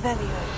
Revelio.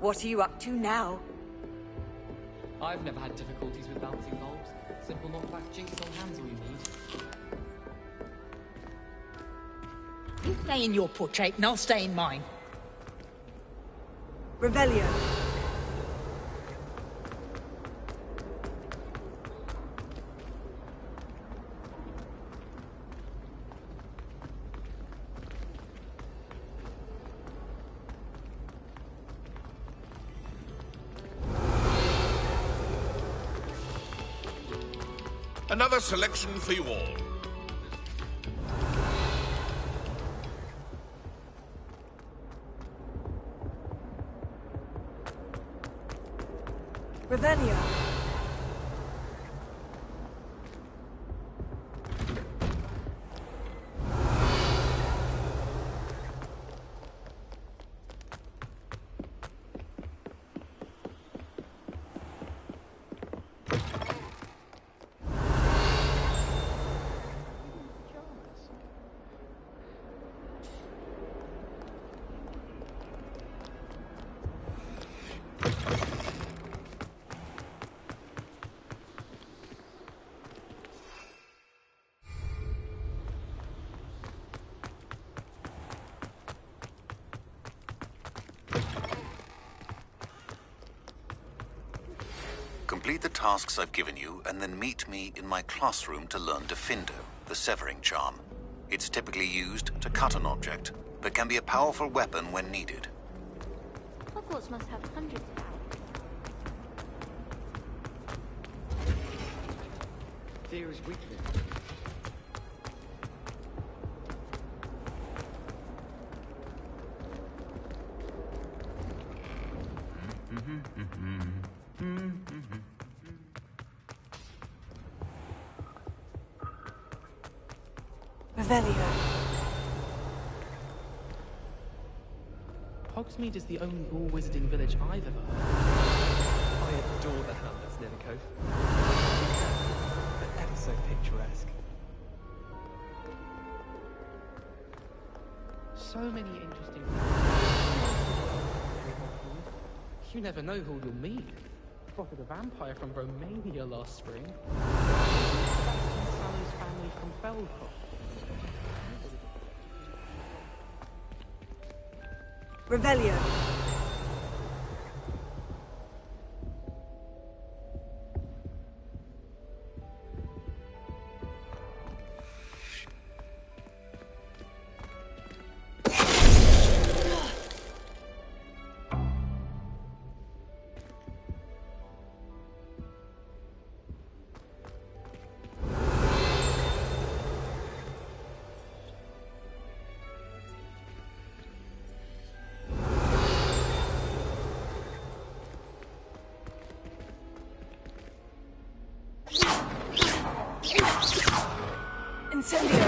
What are you up to now? I've never had difficulties with bouncing bulbs. Simple knockback jigsaw hands all you need. You stay in your portrait and I'll stay in mine. Revelio. Another selection for you all. Revelio. Complete the tasks I've given you, and then meet me in my classroom to learn Defindo, the severing charm. It's typically used to cut an object, but can be a powerful weapon when needed. Hogarts must have hundreds of hours. Fear is weakness. Revelio. Hogsmeade is the only all-wizarding village I've ever heard. I adore the hamlets near the coast. They're ever so picturesque. So many interesting things. You never know who you'll meet. Spotted a vampire from Romania last spring. Sebastian Sallow's family from Feldcroft. Revelio. Incendio!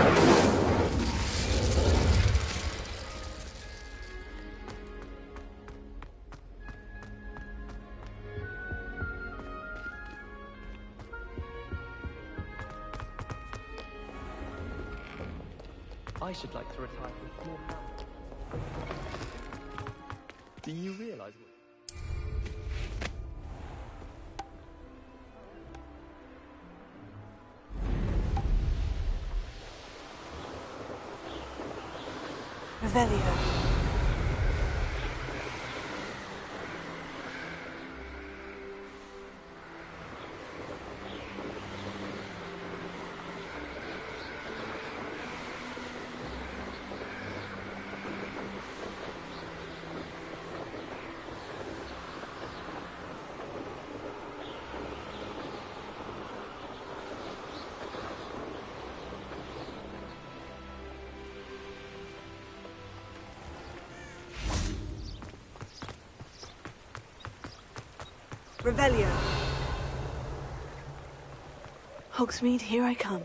I should like to retire with small hands. Do you realize what... Revelio. Revelio. Hogsmeade, here I come.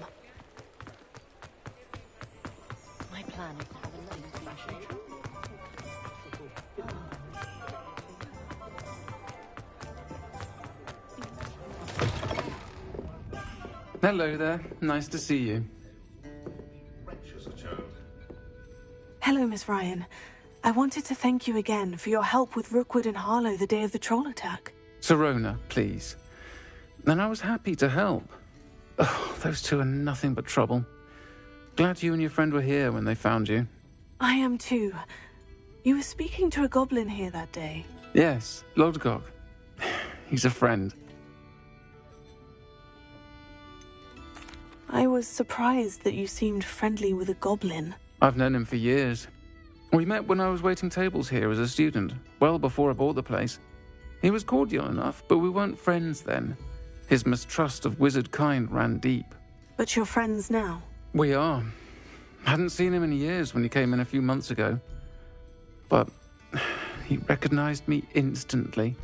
My plan is to have a lovely fashion. Hello there. Nice to see you. Hello, Miss Ryan. I wanted to thank you again for your help with Rookwood and Harlow the day of the troll attack. Sirona, please. And I was happy to help. Oh, those two are nothing but trouble. Glad you and your friend were here when they found you. I am too. You were speaking to a goblin here that day. Yes, Lodgok. He's a friend. I was surprised that you seemed friendly with a goblin. I've known him for years. We met when I was waiting tables here as a student, well before I bought the place. He was cordial enough, but we weren't friends then. His mistrust of wizard kind ran deep. But you're friends now? We are. Hadn't seen him in years when he came in a few months ago. But he recognized me instantly,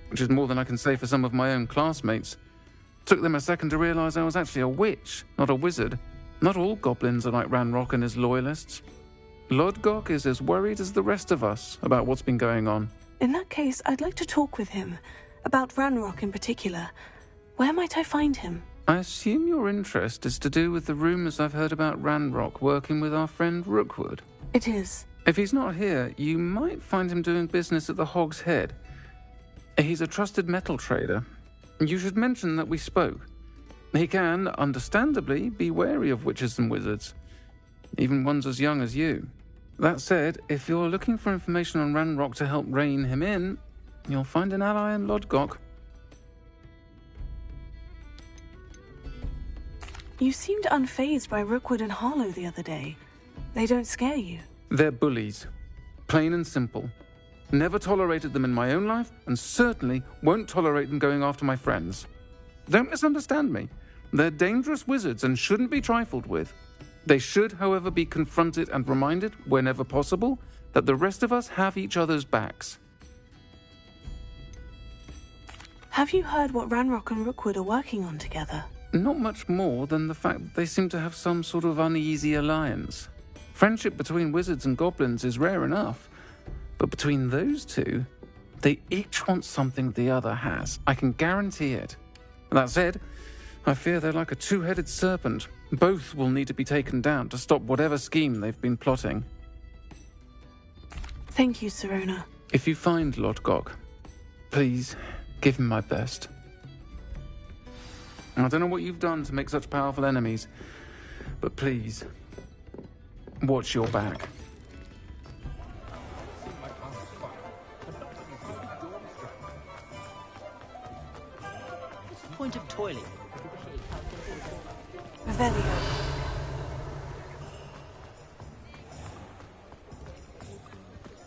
which is more than I can say for some of my own classmates. Took them a second to realize I was actually a witch, not a wizard. Not all goblins are like Ranrock and his loyalists. Lodgok is as worried as the rest of us about what's been going on. In that case, I'd like to talk with him. About Ranrock in particular. Where might I find him? I assume your interest is to do with the rumors I've heard about Ranrock working with our friend Rookwood. It is. If he's not here, you might find him doing business at the Hog's Head. He's a trusted metal trader. You should mention that we spoke. He can, understandably, be wary of witches and wizards, even ones as young as you. That said, if you're looking for information on Ranrock to help rein him in, you'll find an ally in Lodgok. You seemed unfazed by Rookwood and Harlow the other day. They don't scare you. They're bullies. Plain and simple. Never tolerated them in my own life, and certainly won't tolerate them going after my friends. Don't misunderstand me. They're dangerous wizards and shouldn't be trifled with. They should, however, be confronted and reminded, whenever possible, that the rest of us have each other's backs. Have you heard what Ranrock and Rookwood are working on together? Not much more than the fact that they seem to have some sort of uneasy alliance. Friendship between wizards and goblins is rare enough, but between those two, they each want something the other has. I can guarantee it. That said, I fear they're like a two-headed serpent. Both will need to be taken down to stop whatever scheme they've been plotting. Thank you, Sirona. If you find Lodgok, please give him my best. I don't know what you've done to make such powerful enemies, but please, watch your back. What's the point of toiling? Revelio.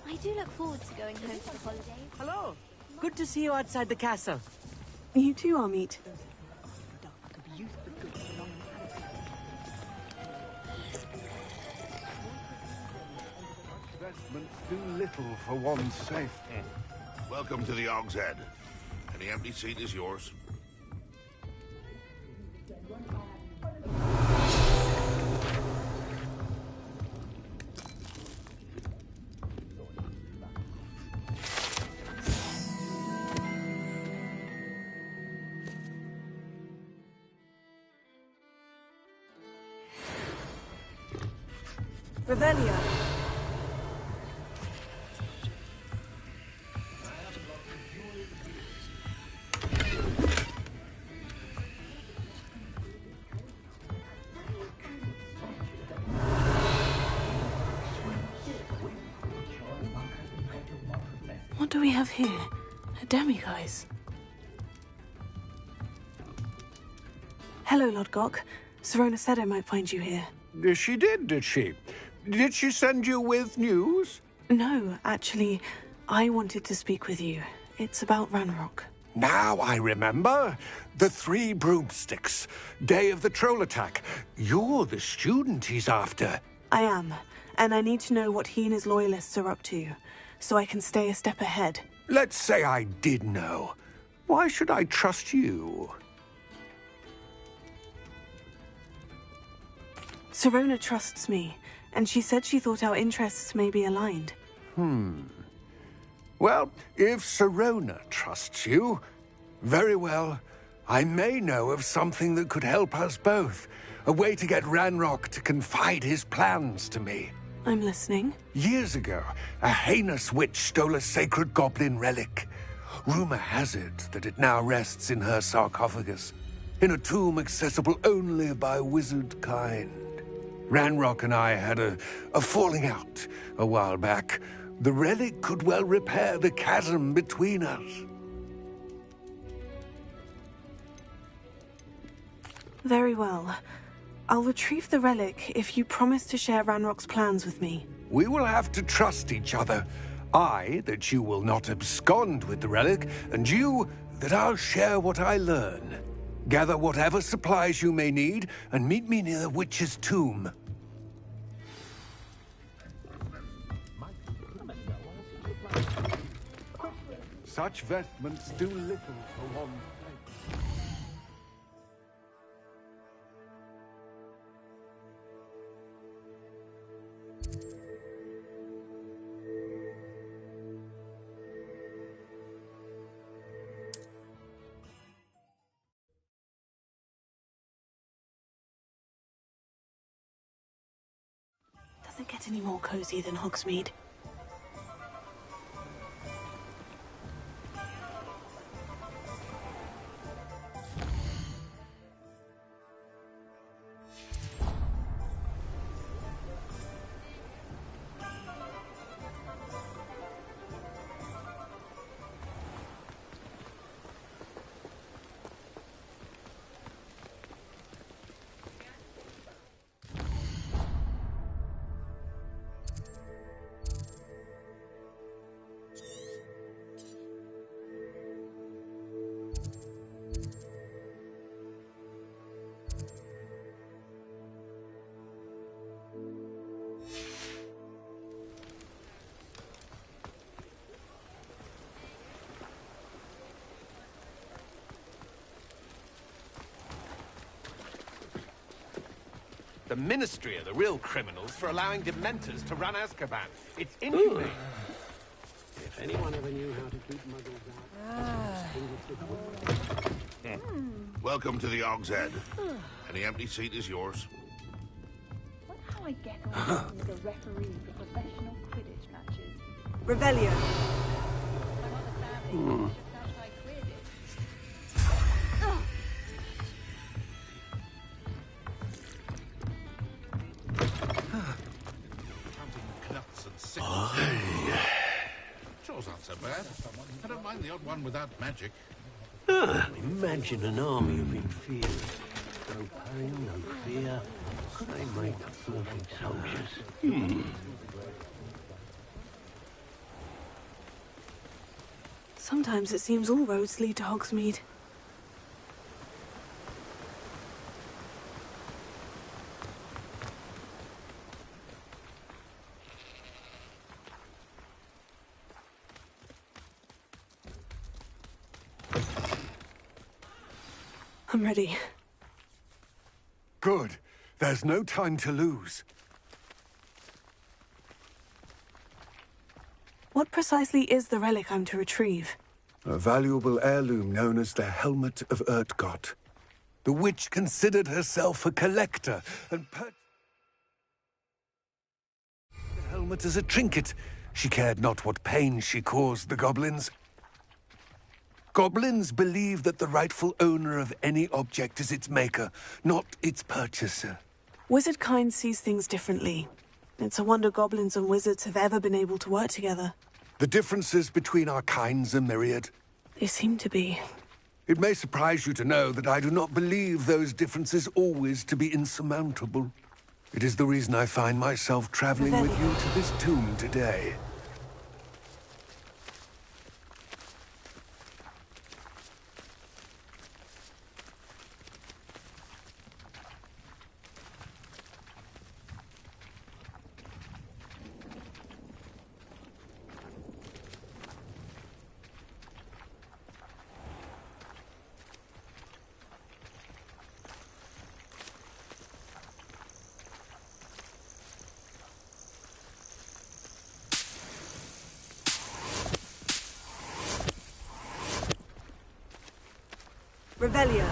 I do look forward to going home for the holidays. Hello. Good to see you outside the castle. You too, Amit. Investments do little for one's safety. Welcome to the Hog's Head. Any empty seat is yours. Revelio. What do we have here? A demiguise. Hello, Lodgok. Sirona said I might find you here. She did she? Did she send you with news? No, actually, I wanted to speak with you. It's about Ranrock. Now I remember. The 3 broomsticks. Day of the troll attack. You're the student he's after. I am, and I need to know what he and his loyalists are up to, so I can stay a step ahead. Let's say I did know. Why should I trust you? Sirona trusts me, and she said she thought our interests may be aligned. Well, if Sirona trusts you, very well. I may know of something that could help us both. A way to get Ranrock to confide his plans to me. I'm listening. Years ago, a heinous witch stole a sacred goblin relic. Rumor has it that it now rests in her sarcophagus, in a tomb accessible only by wizard kind. Ranrock and I had a falling out a while back. The relic could well repair the chasm between us. Very well. I'll retrieve the relic if you promise to share Ranrock's plans with me. We will have to trust each other. I, that you will not abscond with the relic, and you, that I'll share what I learn. Gather whatever supplies you may need, and meet me near the witch's tomb. Such vestments do little for one place. Does it get any more cozy than Hogsmeade? The Ministry are the real criminals for allowing Dementors to run Azkaban. It's inhumane. If anyone ever knew how to keep muggles out... Welcome to the Og's Head. Any empty seat is yours. Wonder how I get on as a referee for professional Quidditch matches. Revelio. My mother's family is just outside Quidditch. Counting nuts and sickles. Chores aren't so bad. I don't mind the odd one without magic. Imagine an army of inferiors. No pain, no fear. They make perfect soldiers. Sometimes it seems all roads lead to Hogsmeade. I'm ready. Good. There's no time to lose. What precisely is the relic I'm to retrieve? A valuable heirloom known as the Helmet of Urtgott. The witch considered herself a collector and purchased the helmet as a trinket. She cared not what pain she caused the goblins. Goblins believe that the rightful owner of any object is its maker, not its purchaser. Wizard kind sees things differently. It's a wonder goblins and wizards have ever been able to work together. The differences between our kinds are myriad. They seem to be. It may surprise you to know that I do not believe those differences always to be insurmountable. It is the reason I find myself traveling with you to this tomb today. Revelio.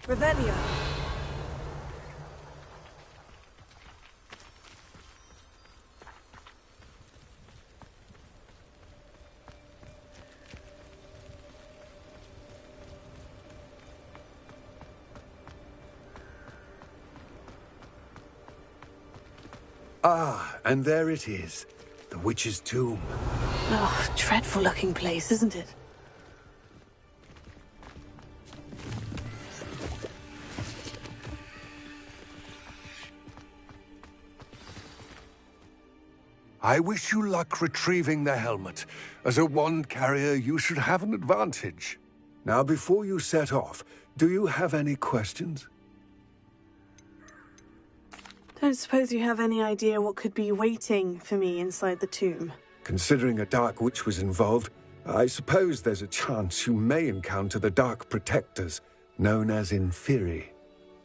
Revelio. Ah, and there it is. The witch's tomb. Oh, dreadful looking place, isn't it? I wish you luck retrieving the helmet. As a wand carrier, you should have an advantage. Now, before you set off, do you have any questions? Don't suppose you have any idea what could be waiting for me inside the tomb? Considering a Dark Witch was involved, I suppose there's a chance you may encounter the Dark Protectors, known as Inferi.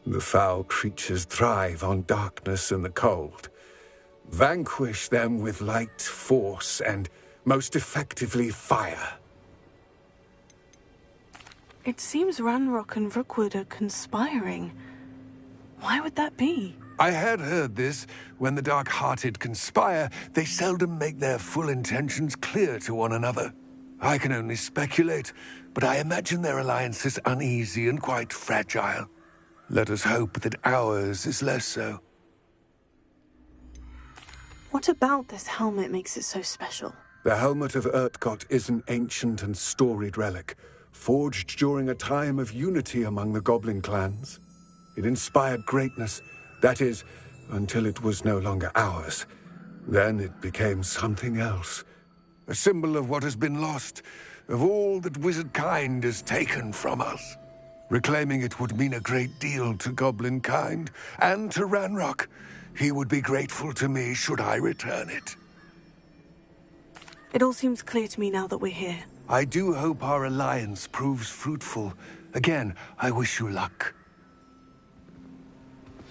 The foul creatures thrive on darkness and the cold. Vanquish them with light, force, and, most effectively, fire. It seems Ranrock and Rookwood are conspiring. Why would that be? I had heard this. When the dark-hearted conspire, they seldom make their full intentions clear to one another. I can only speculate, but I imagine their alliance is uneasy and quite fragile. Let us hope that ours is less so. What about this helmet makes it so special? The helmet of Urtkot is an ancient and storied relic, forged during a time of unity among the goblin clans. It inspired greatness, that is, until it was no longer ours. Then it became something else. A symbol of what has been lost, of all that wizard kind has taken from us. Reclaiming it would mean a great deal to goblin kind, and to Ranrock. He would be grateful to me should I return it. It all seems clear to me now that we're here. I do hope our alliance proves fruitful. Again, I wish you luck.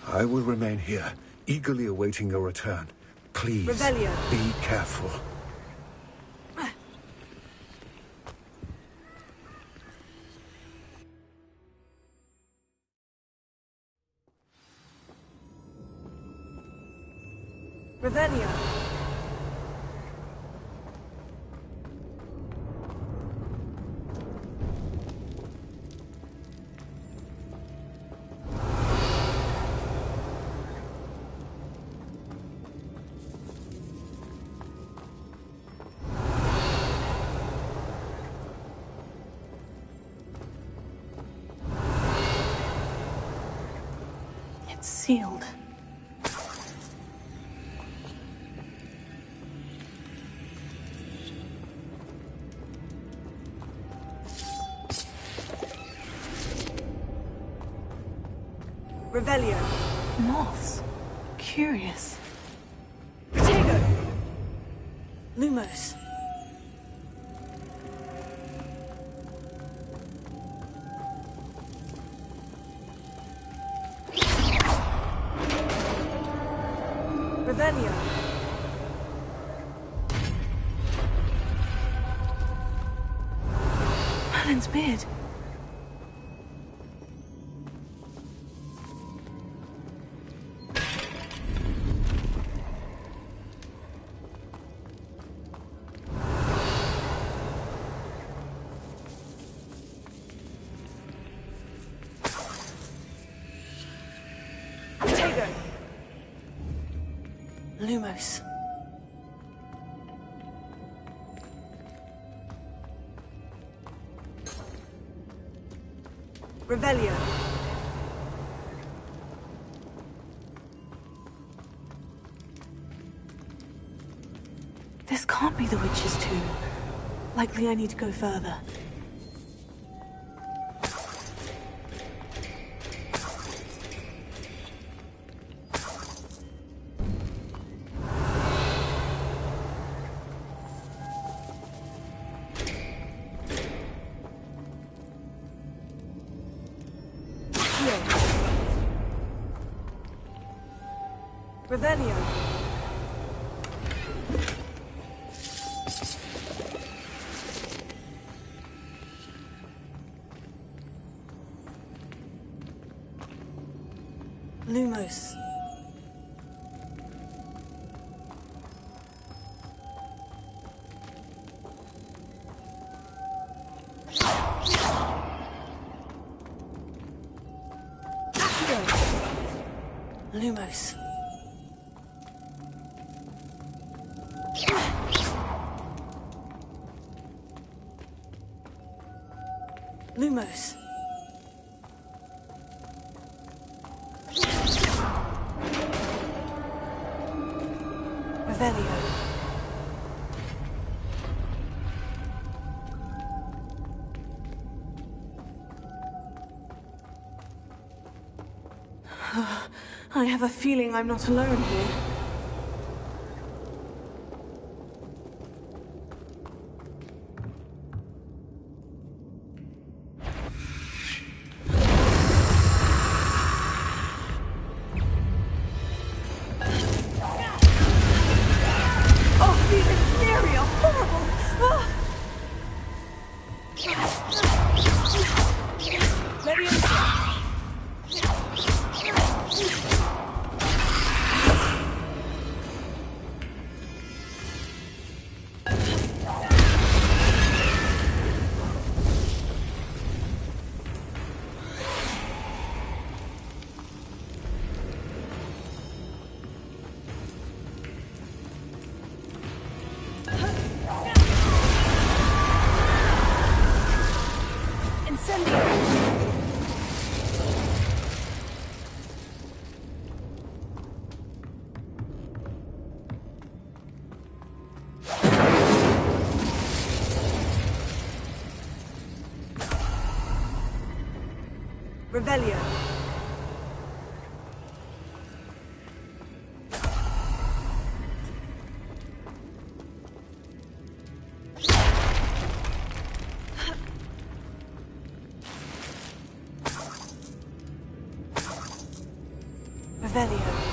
I will remain here, eagerly awaiting your return. Please, Revelio. Be careful. Revelio. It's sealed. Revelio. Moths. Curious. Protego. Lumos. Revelio. Merlin's beard. Lumos. Revelio. This can't be the witch's tomb. Likely I need to go further. Revelio. Lumos. Lumos. Lumos. Revelio. I have a feeling I'm not alone here. Oh, these inferi are horrible! Ah! Revelio. Revelio.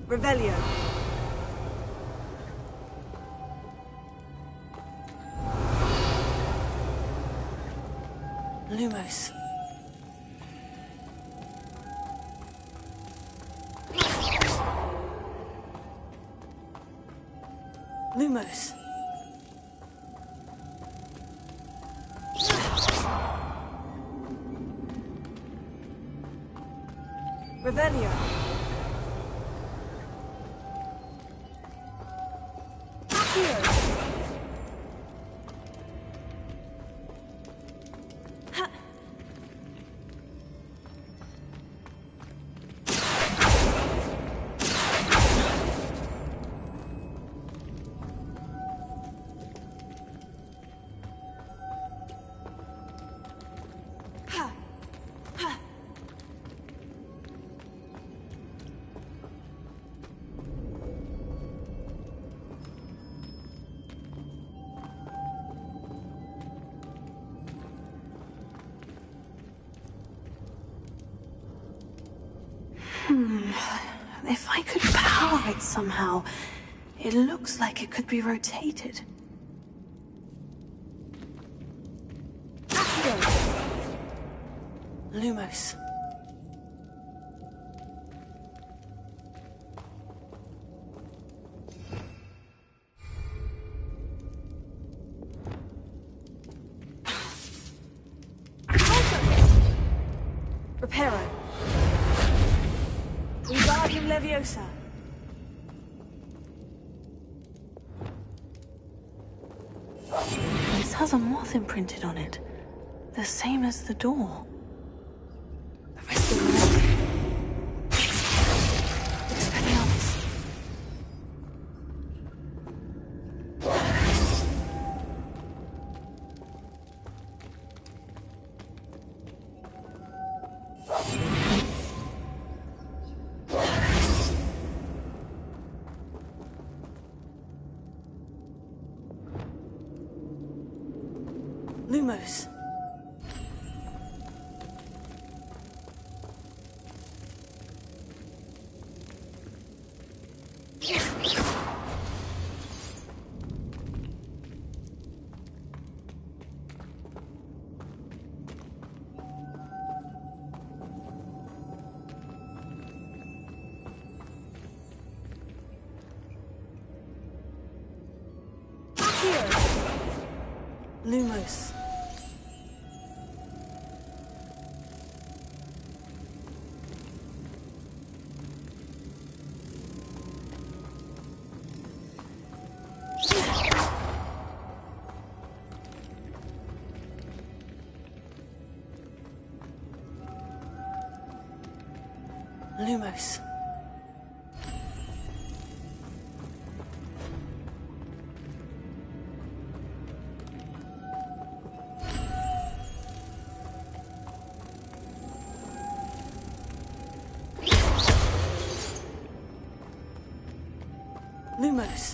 Revelio. Lumos. Lumos. Revelio. If I could power it somehow, it looks like it could be rotated. Lumos. Reparo. Wingardium Leviosa. This has a moth imprinted on it. The same as the door. The rest of the Expelliarmus. Lumos. Lumos. Lumos. Lumos.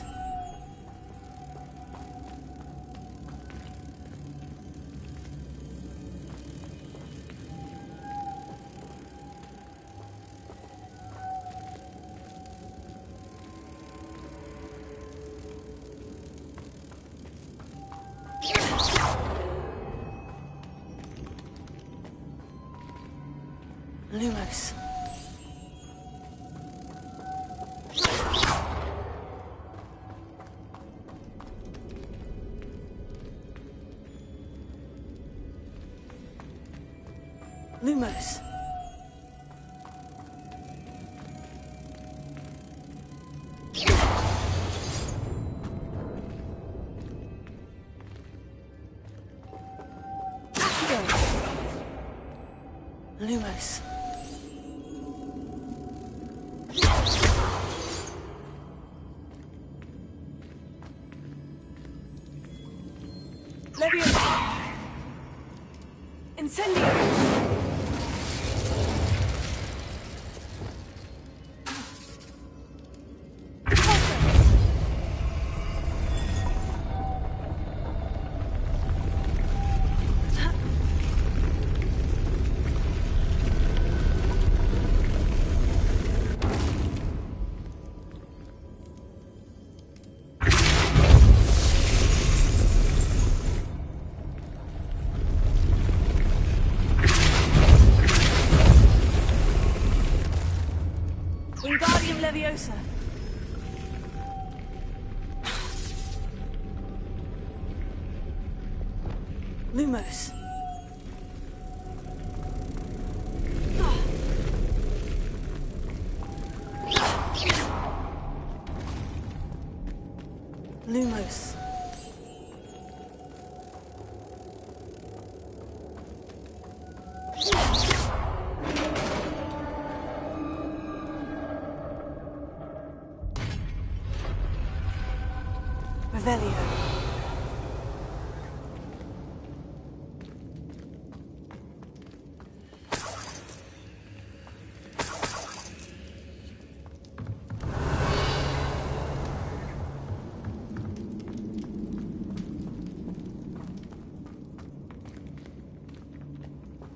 Lumos. Lumos. Lumos. Leviosa. Incendio. Wingardium Leviosa. Lumos. Lumos. Revelio.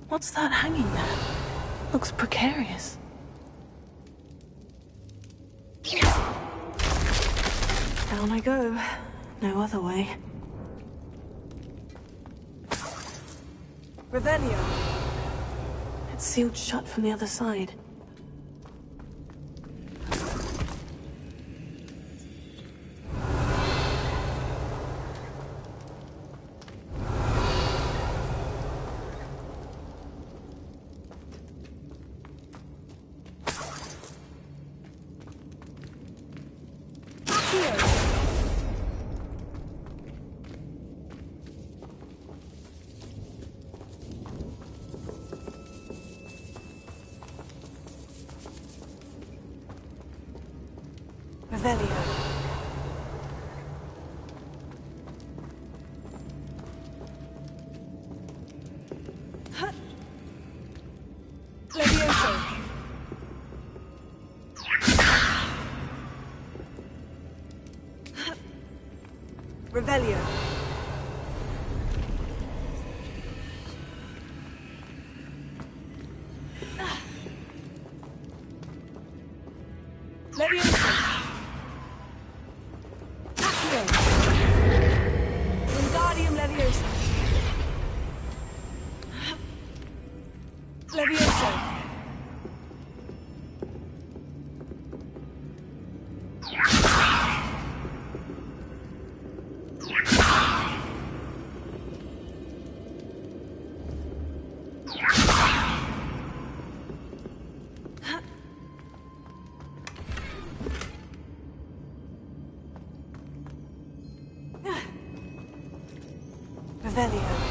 What's that hanging there? Looks precarious. Down I go. No other way. Revelio. It's sealed shut from the other side. Revelio. Levioso. Revelio. Levioso. Wingardium Leviosa. Leviosa. Revelio.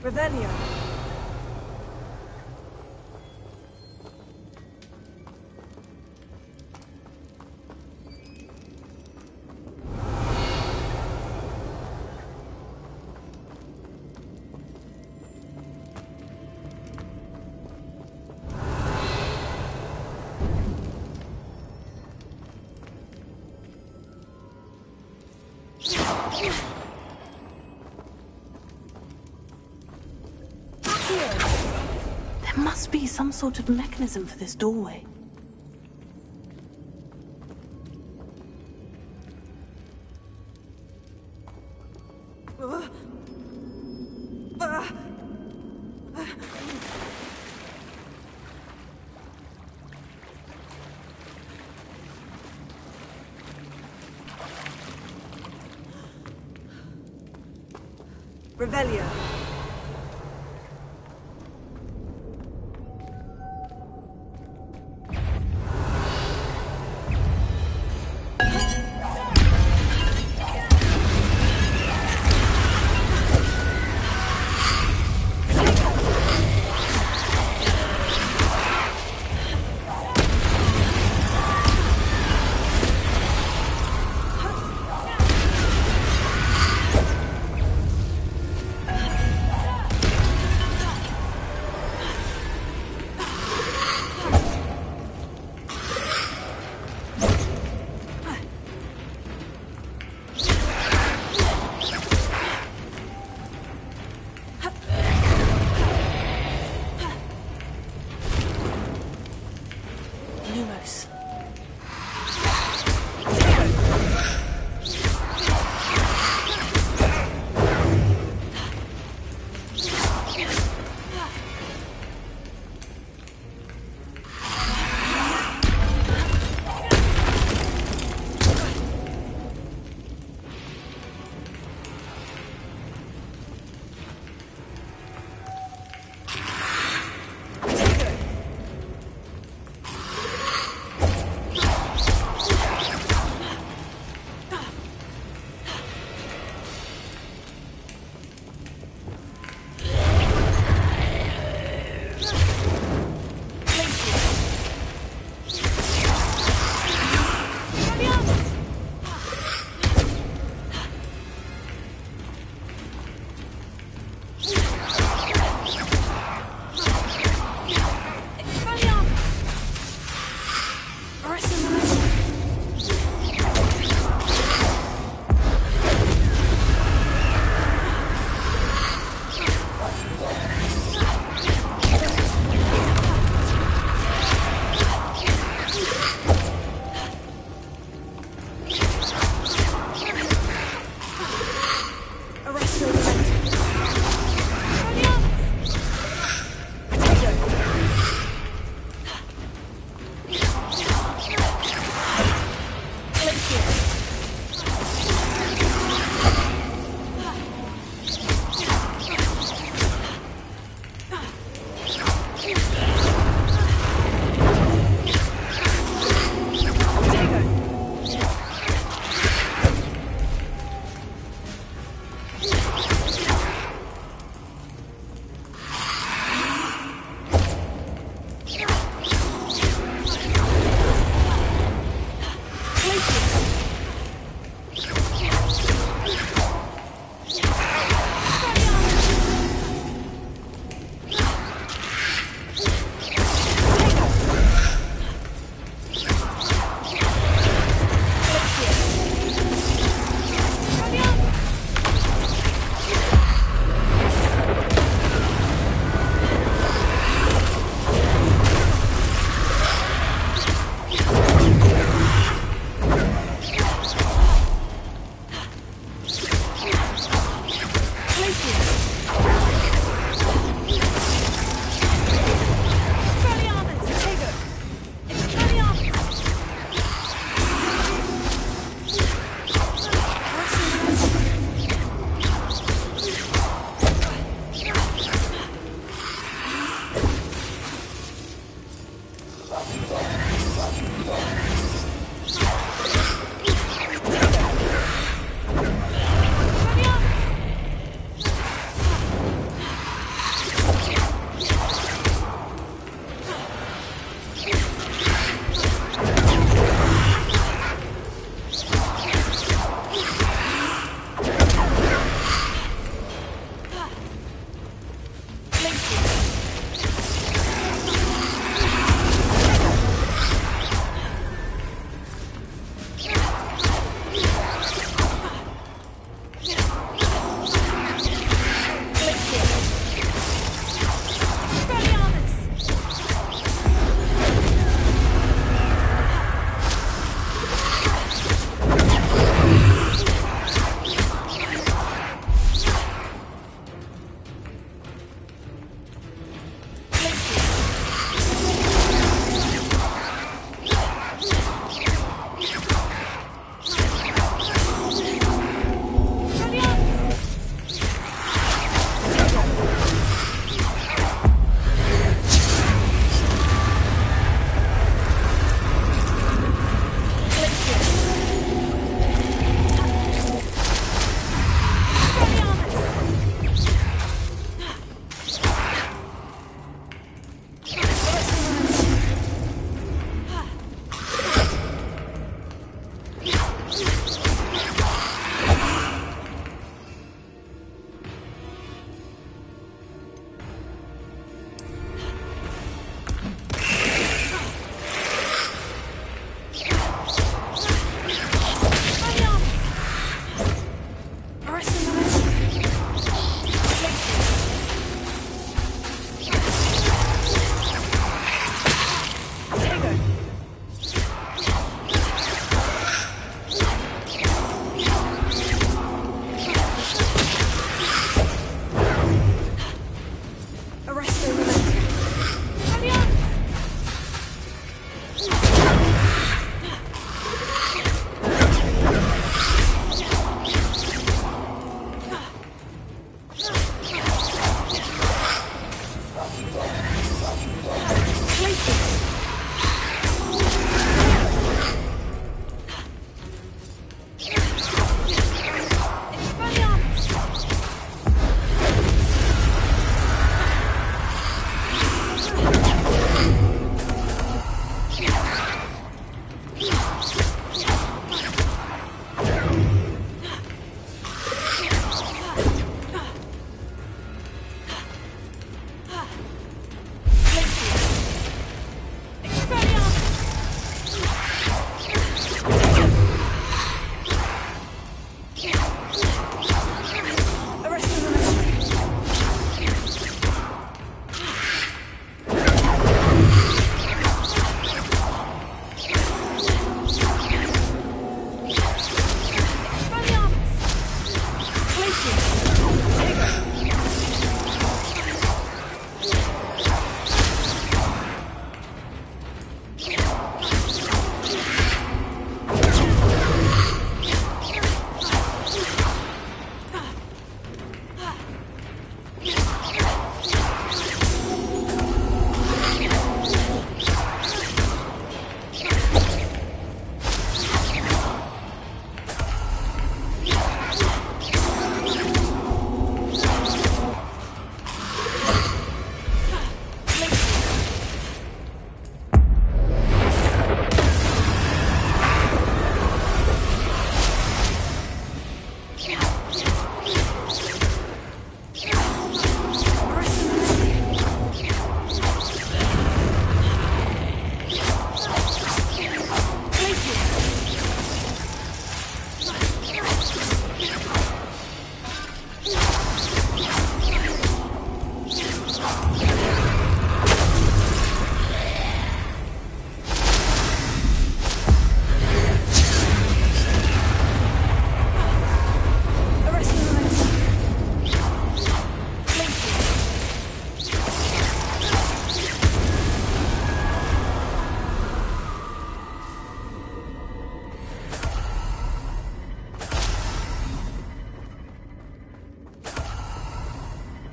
Revelio. There must be some sort of mechanism for this doorway. Revelio.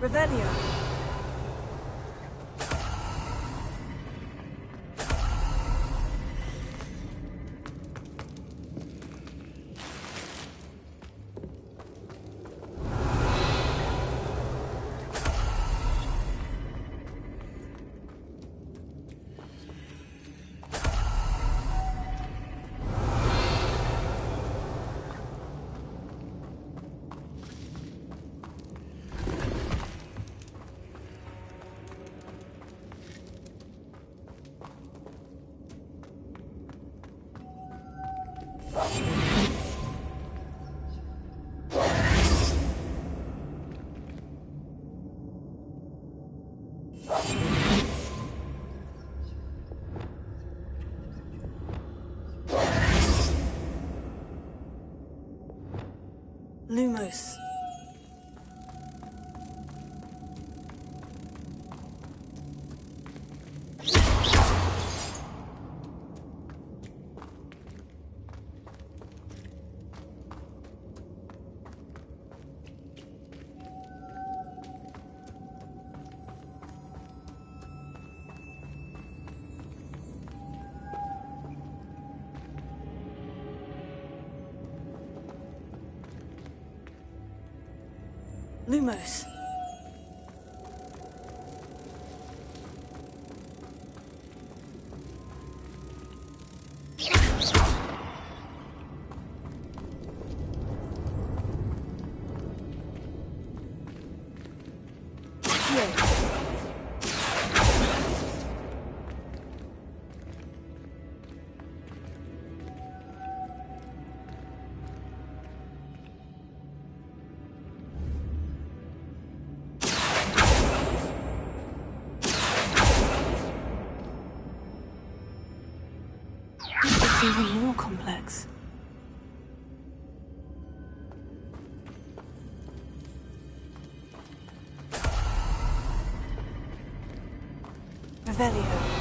Revelio. Lumos. Lumos. It's even more complex. Revelio.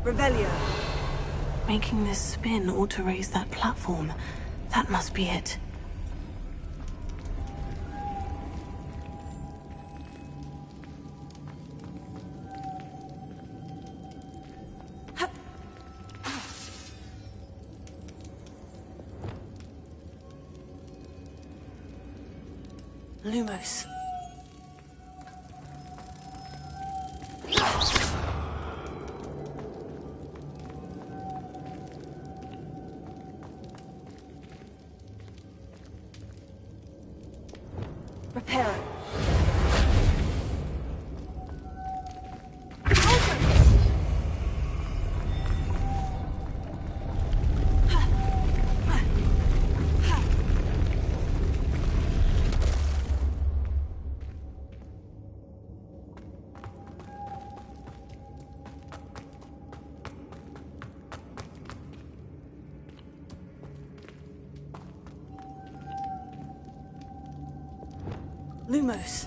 Revelio. Making this spin ought to raise that platform. That must be it. Lumos. Repair. Lumos.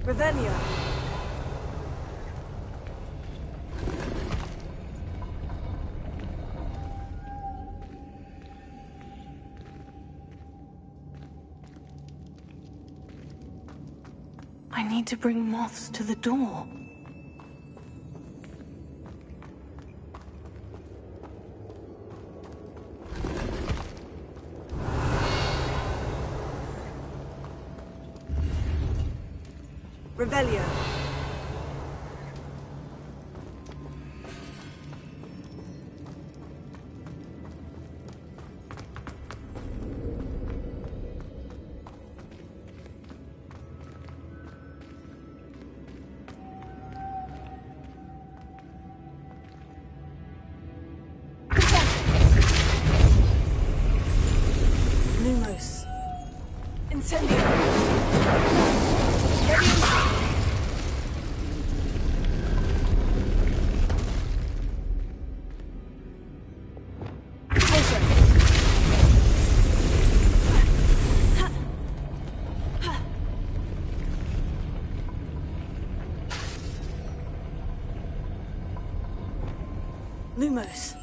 Revelio. I need to bring moths to the door. Revelio. Lumos. Incendio. Lumos.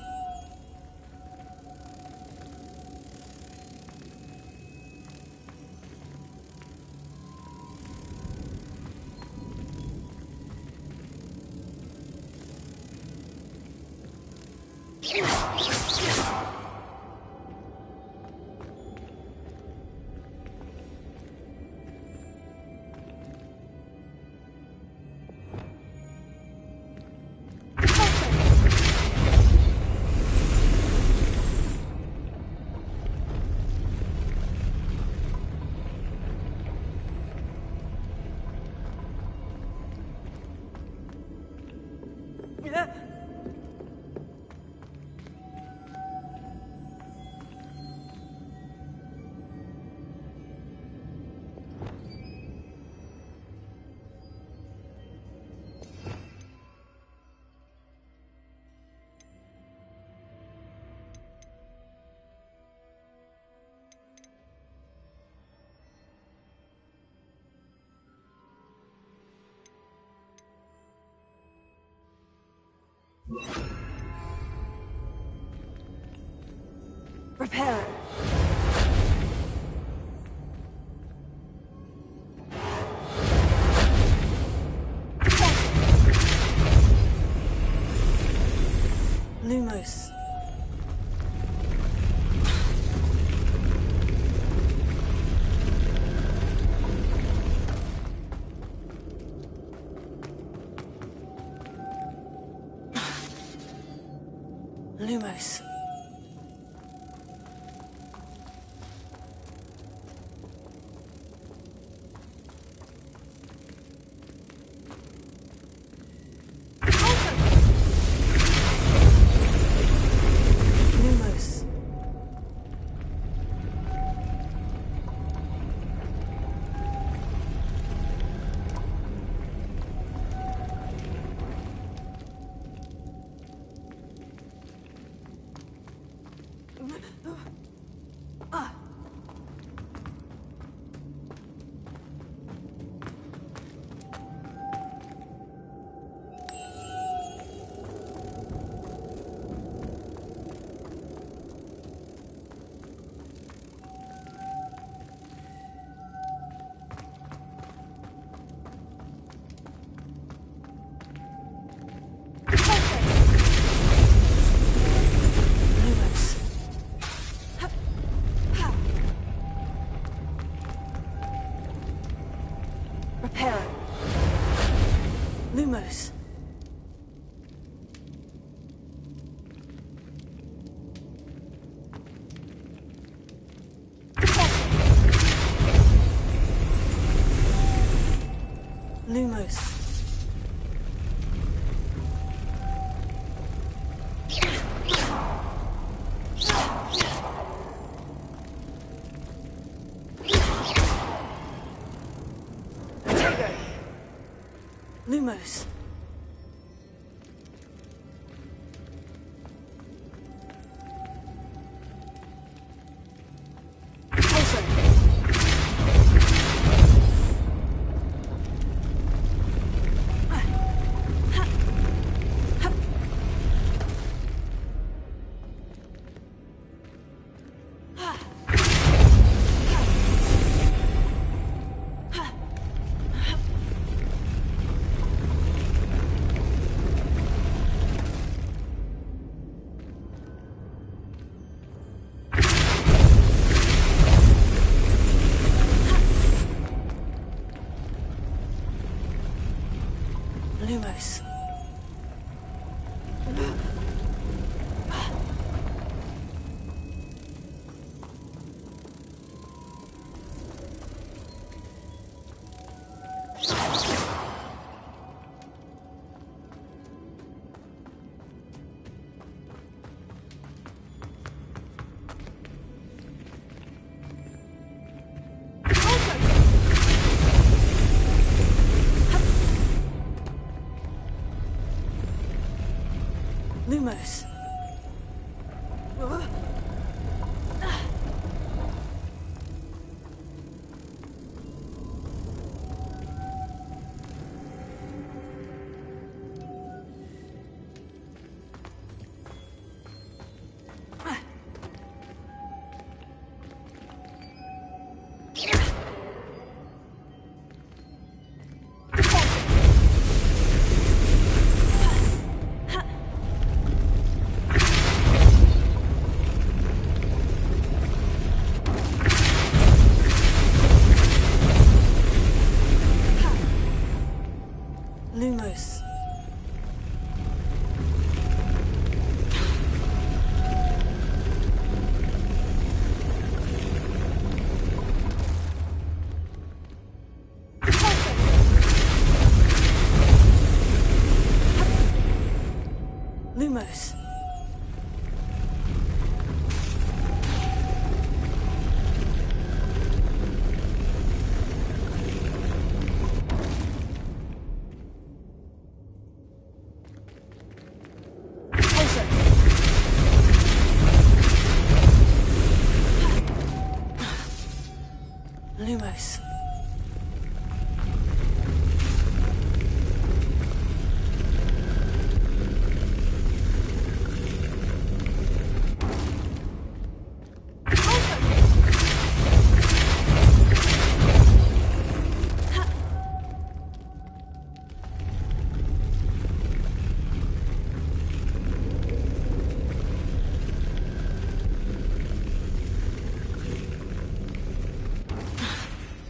Reparo. Lumos. Lumos. Lumos. Reparo. Lumos. Lumos. Lumos. Lumos. Lumos. Lumos. Lumos. Lumos.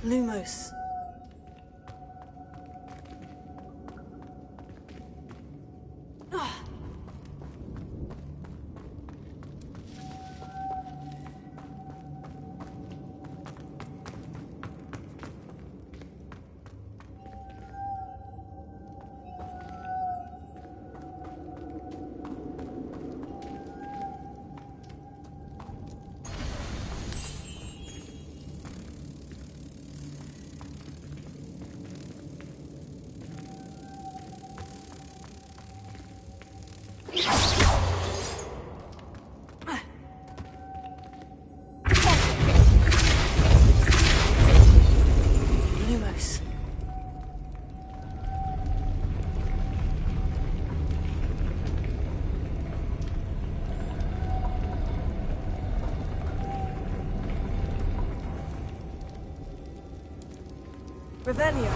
Lumos. Lumos. Revelio.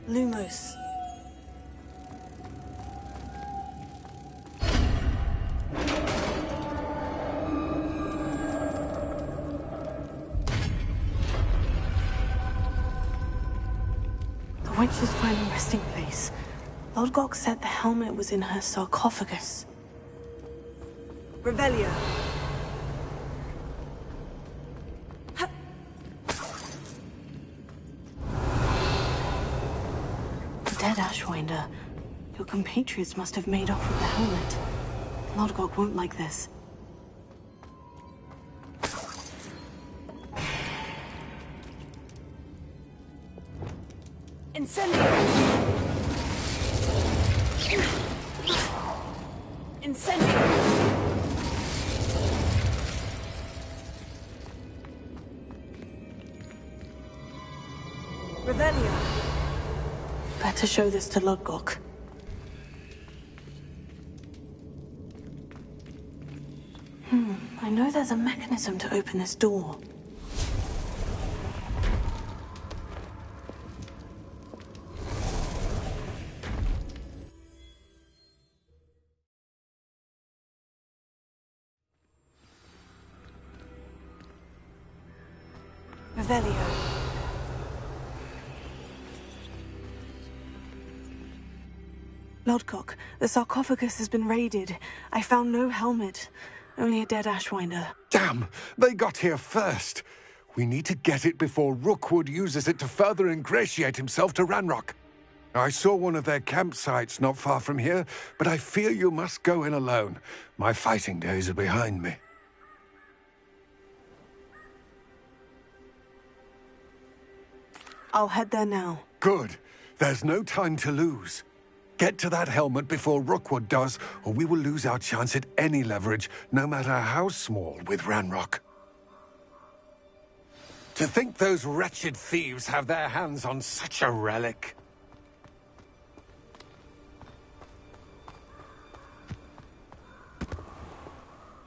Lumos. The witch's final resting place. Lodgok said the helmet was in her sarcophagus. Revelio. Dead Ashwinder. Your compatriots must have made off with the helmet. Lodgok won't like this. Incendio! Incendio! Revelio. Better show this to Lodgok. I know there's a mechanism to open this door. Revelio. Lodgok, the sarcophagus has been raided. I found no helmet, only a dead Ashwinder. Damn! They got here first. We need to get it before Rookwood uses it to further ingratiate himself to Ranrock. I saw one of their campsites not far from here, but I fear you must go in alone. My fighting days are behind me. I'll head there now. Good. There's no time to lose. Get to that helmet before Rookwood does, or we will lose our chance at any leverage, no matter how small, with Ranrock. To think those wretched thieves have their hands on such a relic.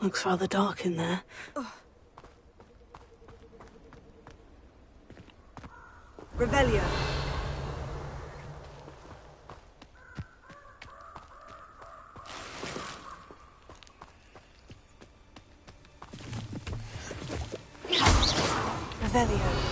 Looks rather dark in there. Revelio. Revelio.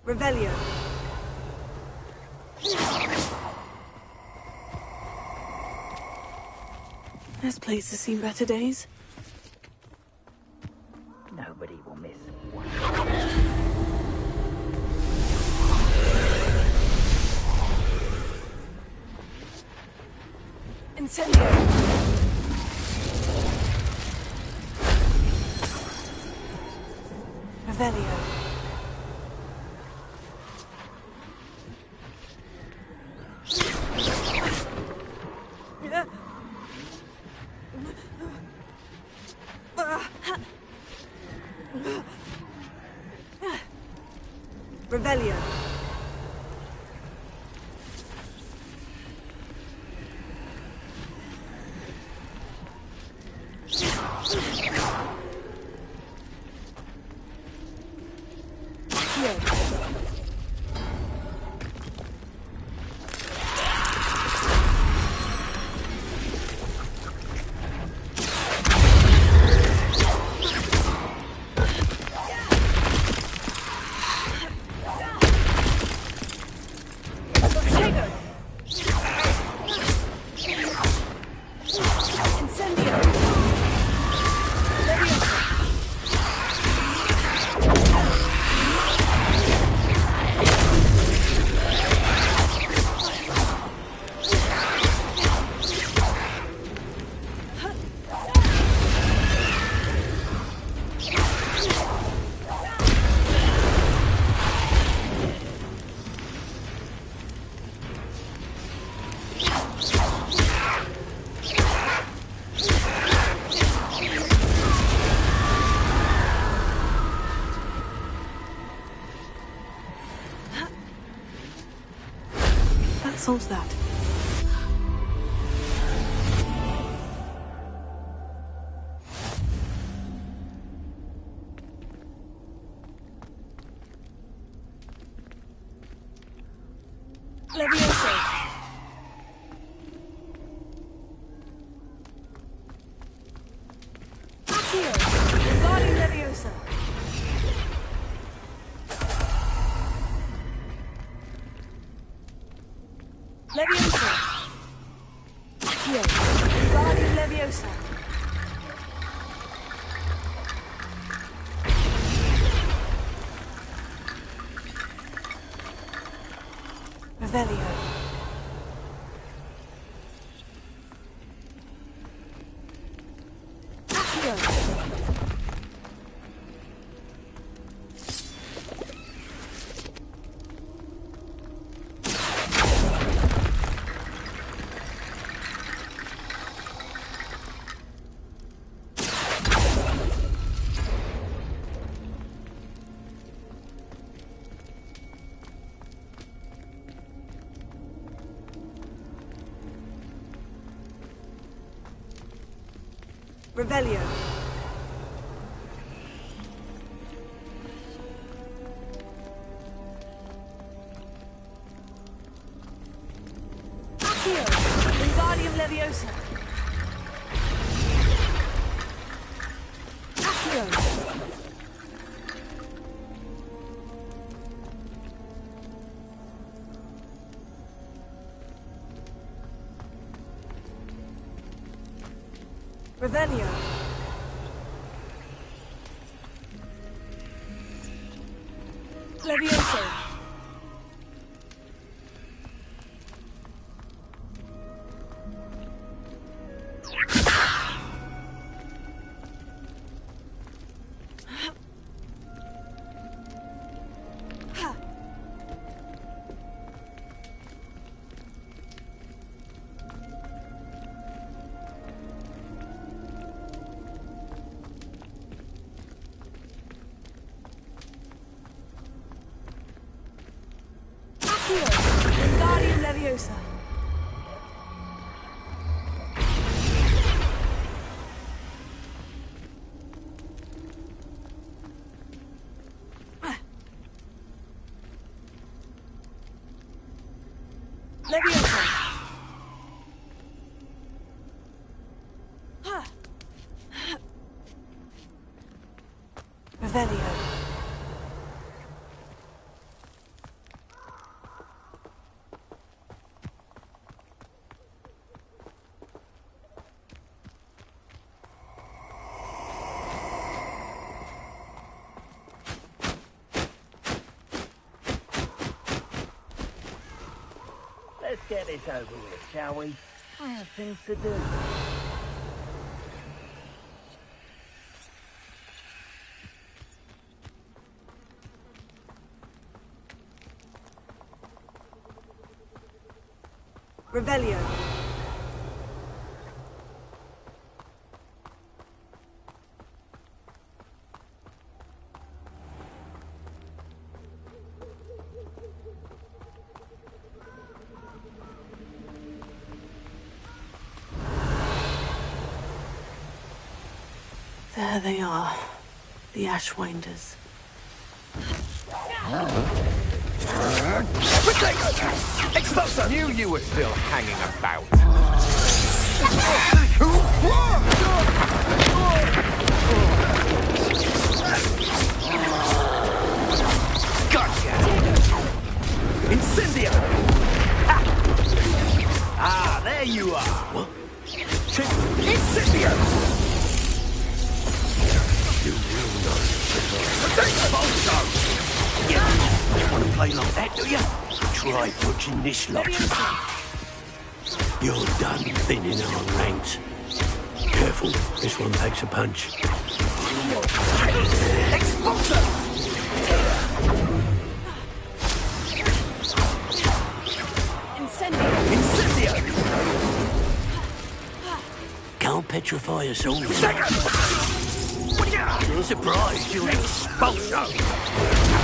Revelio. This place has seen better days. Nobody will miss one. Incendio. Revelio. Revelio. That solves that. Levioso. Accio. Guardian Leviosa. Leviosa. Accio. Guardian Leviosa. Revelio. Accio. Revelio. Accio. Wingardium Leviosa. Accio. Revelio. Levioso. Wingardium Leviosa. Leviosa. Revelio. Let's get this over with, shall we? I have things to do. Revelio. There they are. The Ashwinders. Exploser! Knew you were still hanging about. Gotcha! Incendio! Ha! Ah, there you are! What? Incendio! You will know. Yeah, want to play like that, do you? Try butching this lot. You're done thinning our ranks. Careful, this one takes a punch. Exploser! Incendio! Can't petrify us all. You're surprised, you're expulso.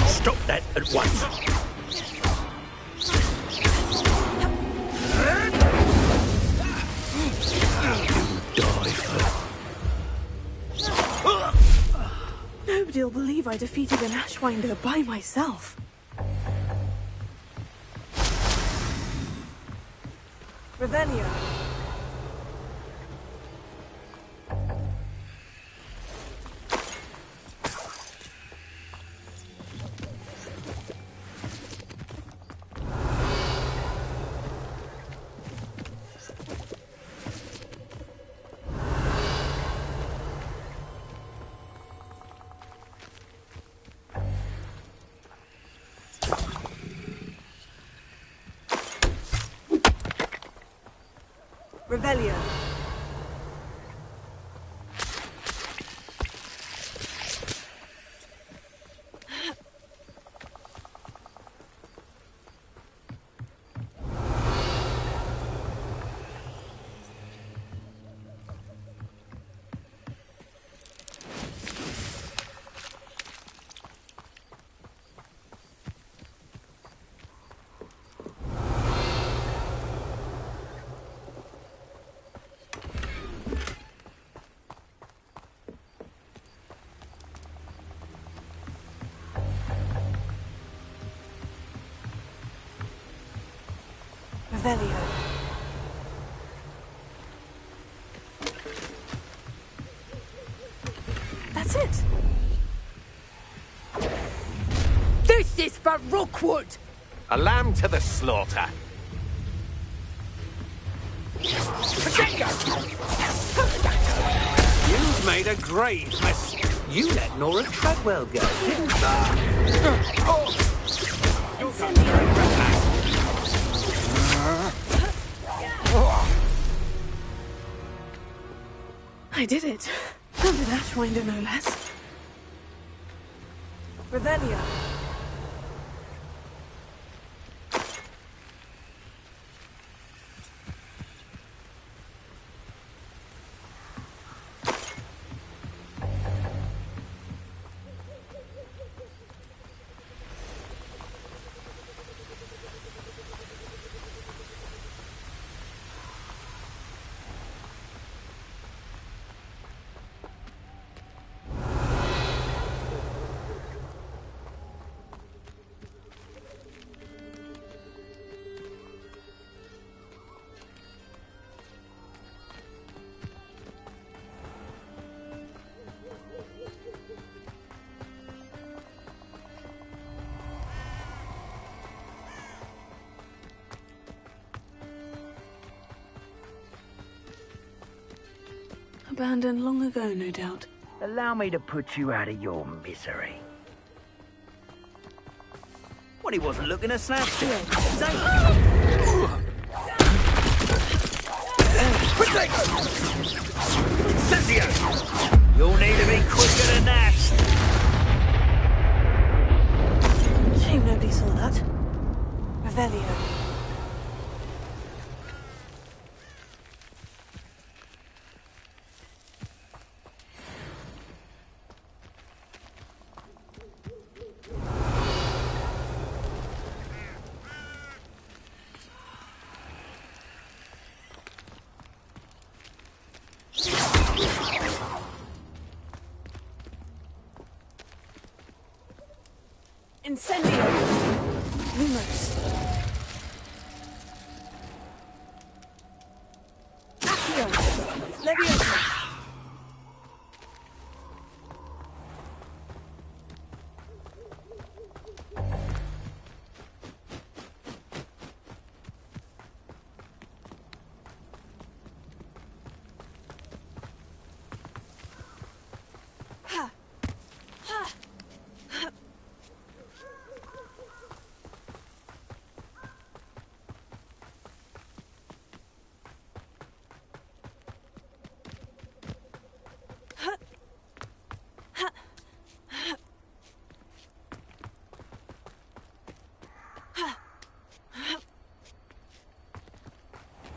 Stop that at once. You die for... Nobody'll believe I defeated an Ashwinder by myself. Revelio. Revelio. Revelio. That's it. This is for Rookwood! A lamb to the slaughter. You've made a grave mistake. You let Nora Treadwell go, didn't I did it. Found an Ashwinder, no less. Revelio. Abandoned long ago, no doubt. Allow me to put you out of your misery. Well, he wasn't looking to snatch it. You'll need to be quicker than that. Shame nobody saw that. Revelio. Incendio! Lumos. Accio! Leviosa!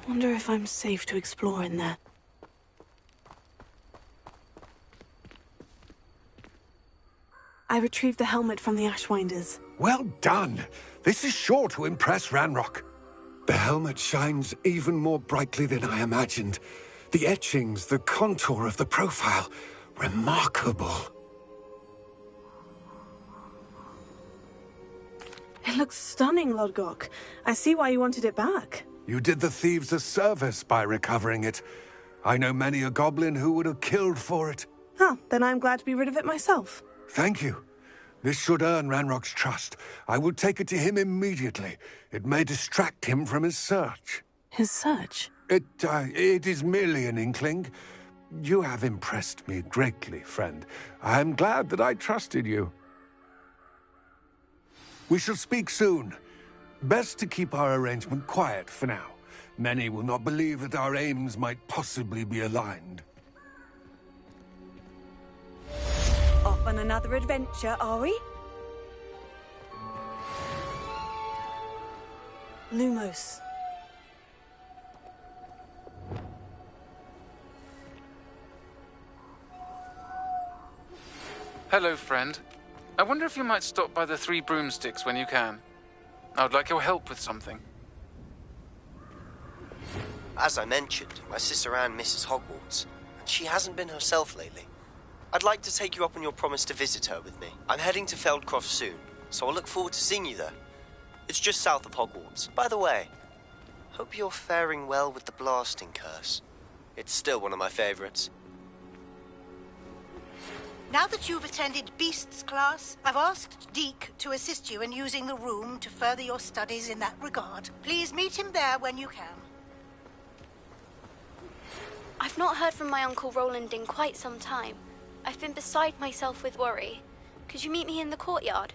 Wonder if I'm safe to explore in there. I retrieved the helmet from the Ashwinders. Well done. This is sure to impress Ranrock. The helmet shines even more brightly than I imagined. The etchings, the contour of the profile, remarkable. It looks stunning, Lodgok. I see why you wanted it back. You did the thieves a service by recovering it. I know many a goblin who would have killed for it. Huh, then I'm glad to be rid of it myself. Thank you. This should earn Ranrock's trust. I will take it to him immediately. It may distract him from his search. His search? It is merely an inkling. You have impressed me greatly, friend. I am glad that I trusted you. We shall speak soon. Best to keep our arrangement quiet for now. Many will not believe that our aims might possibly be aligned. Off on another adventure, are we? Lumos. Hello, friend. I wonder if you might stop by the Three Broomsticks when you can. I would like your help with something. As I mentioned, my sister Anne misses Hogwarts, and she hasn't been herself lately. I'd like to take you up on your promise to visit her with me. I'm heading to Feldcroft soon, so I'll look forward to seeing you there. It's just south of Hogwarts. By the way, hope you're faring well with the blasting curse. It's still one of my favorites. Now that you've attended Beasts class, I've asked Deke to assist you in using the room to further your studies in that regard. Please meet him there when you can. I've not heard from my Uncle Roland in quite some time. I've been beside myself with worry. Could you meet me in the courtyard?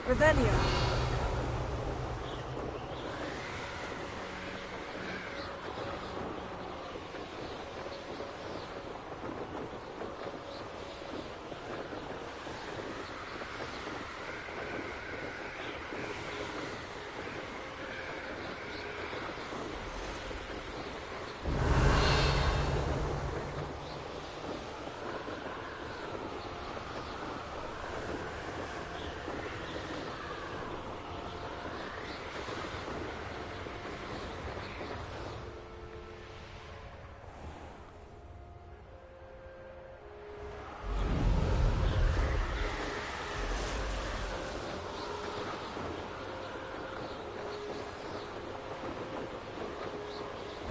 Revelio.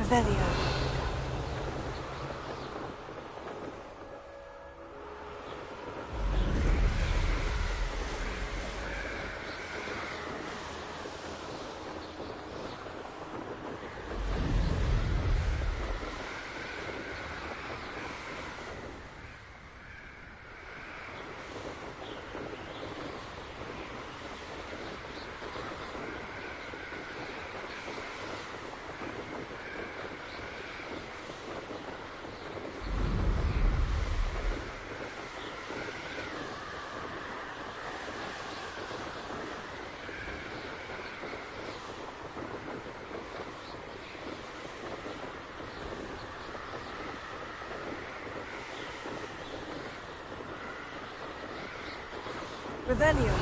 Revelio. Revelio.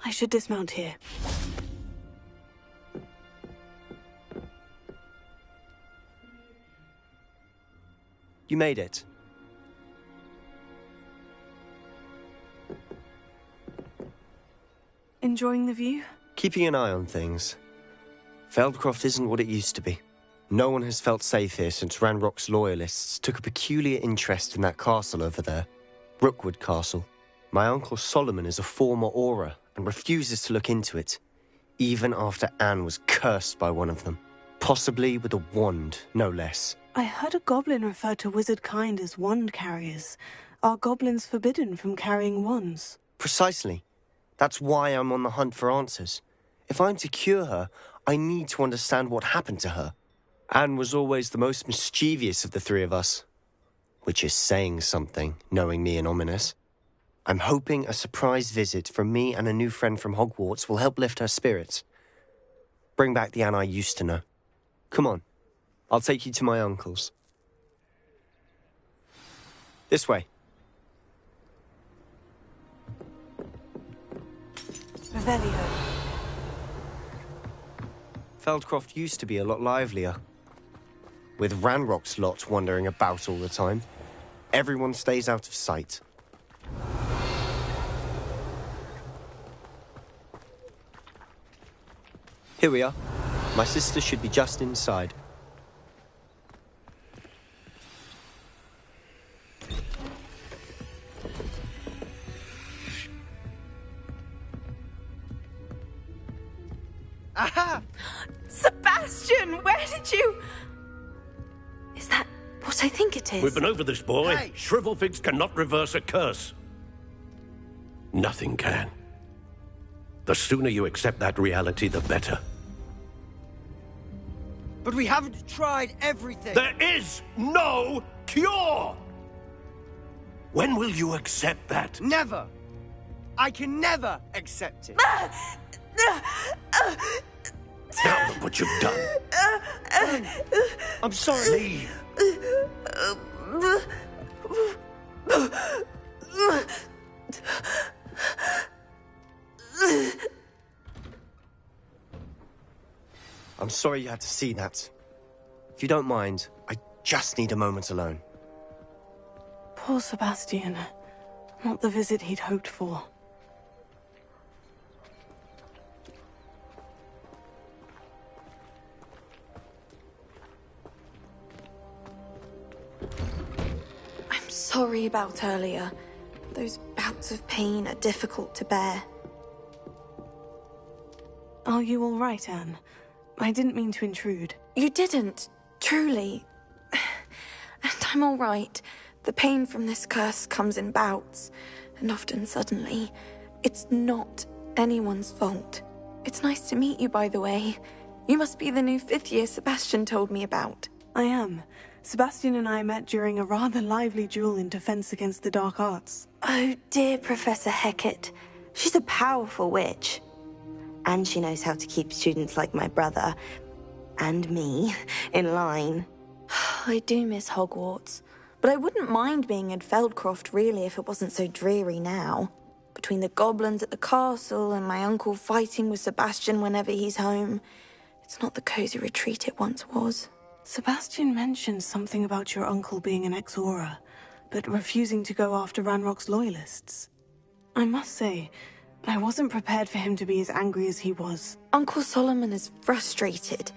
I should dismount here. You made it. Enjoying the view? Keeping an eye on things. Feldcroft isn't what it used to be. No one has felt safe here since Ranrock's loyalists took a peculiar interest in that castle over there. Rookwood Castle. My uncle Solomon is a former Auror and refuses to look into it, even after Anne was cursed by one of them. Possibly with a wand, no less. I heard a goblin refer to wizard kind as wand carriers. Are goblins forbidden from carrying wands? Precisely. That's why I'm on the hunt for answers. If I'm to cure her, I need to understand what happened to her. Anne was always the most mischievous of the three of us. Which is saying something, knowing me and Ominous. I'm hoping a surprise visit from me and a new friend from Hogwarts will help lift her spirits. Bring back the Anne I used to know. Come on, I'll take you to my uncle's. This way. Revelio. Feldcroft used to be a lot livelier. With Ranrock's lot wandering about all the time, everyone stays out of sight. Here we are. My sister should be just inside. Aha! Sebastian, where did you... Is that what I think it is? We've been over this, boy. Hey. Shrivelfigs cannot reverse a curse. Nothing can. The sooner you accept that reality, the better. But we haven't tried everything. There is no cure! When will you accept that? Never. I can never accept it. Now look what you've done. I'm sorry. Leave. I'm sorry you had to see that. If you don't mind, I just need a moment alone. Poor Sebastian. Not the visit he'd hoped for. I'm sorry about earlier. Those bouts of pain are difficult to bear. Are you all right, Anne? I didn't mean to intrude. You didn't, truly. And I'm all right. The pain from this curse comes in bouts, and often suddenly. It's not anyone's fault. It's nice to meet you, by the way. You must be the new 5th year Sebastian told me about. I am. Sebastian and I met during a rather lively duel in defense against the dark arts. Oh, dear Professor Hecat. She's a powerful witch. And she knows how to keep students like my brother, and me, in line. I do miss Hogwarts, but I wouldn't mind being in Feldcroft, really, if it wasn't so dreary now. Between the goblins at the castle and my uncle fighting with Sebastian whenever he's home, it's not the cozy retreat it once was. Sebastian mentioned something about your uncle being an ex-Auror, but refusing to go after Ranrock's loyalists. I must say, I wasn't prepared for him to be as angry as he was. Uncle Solomon is frustrated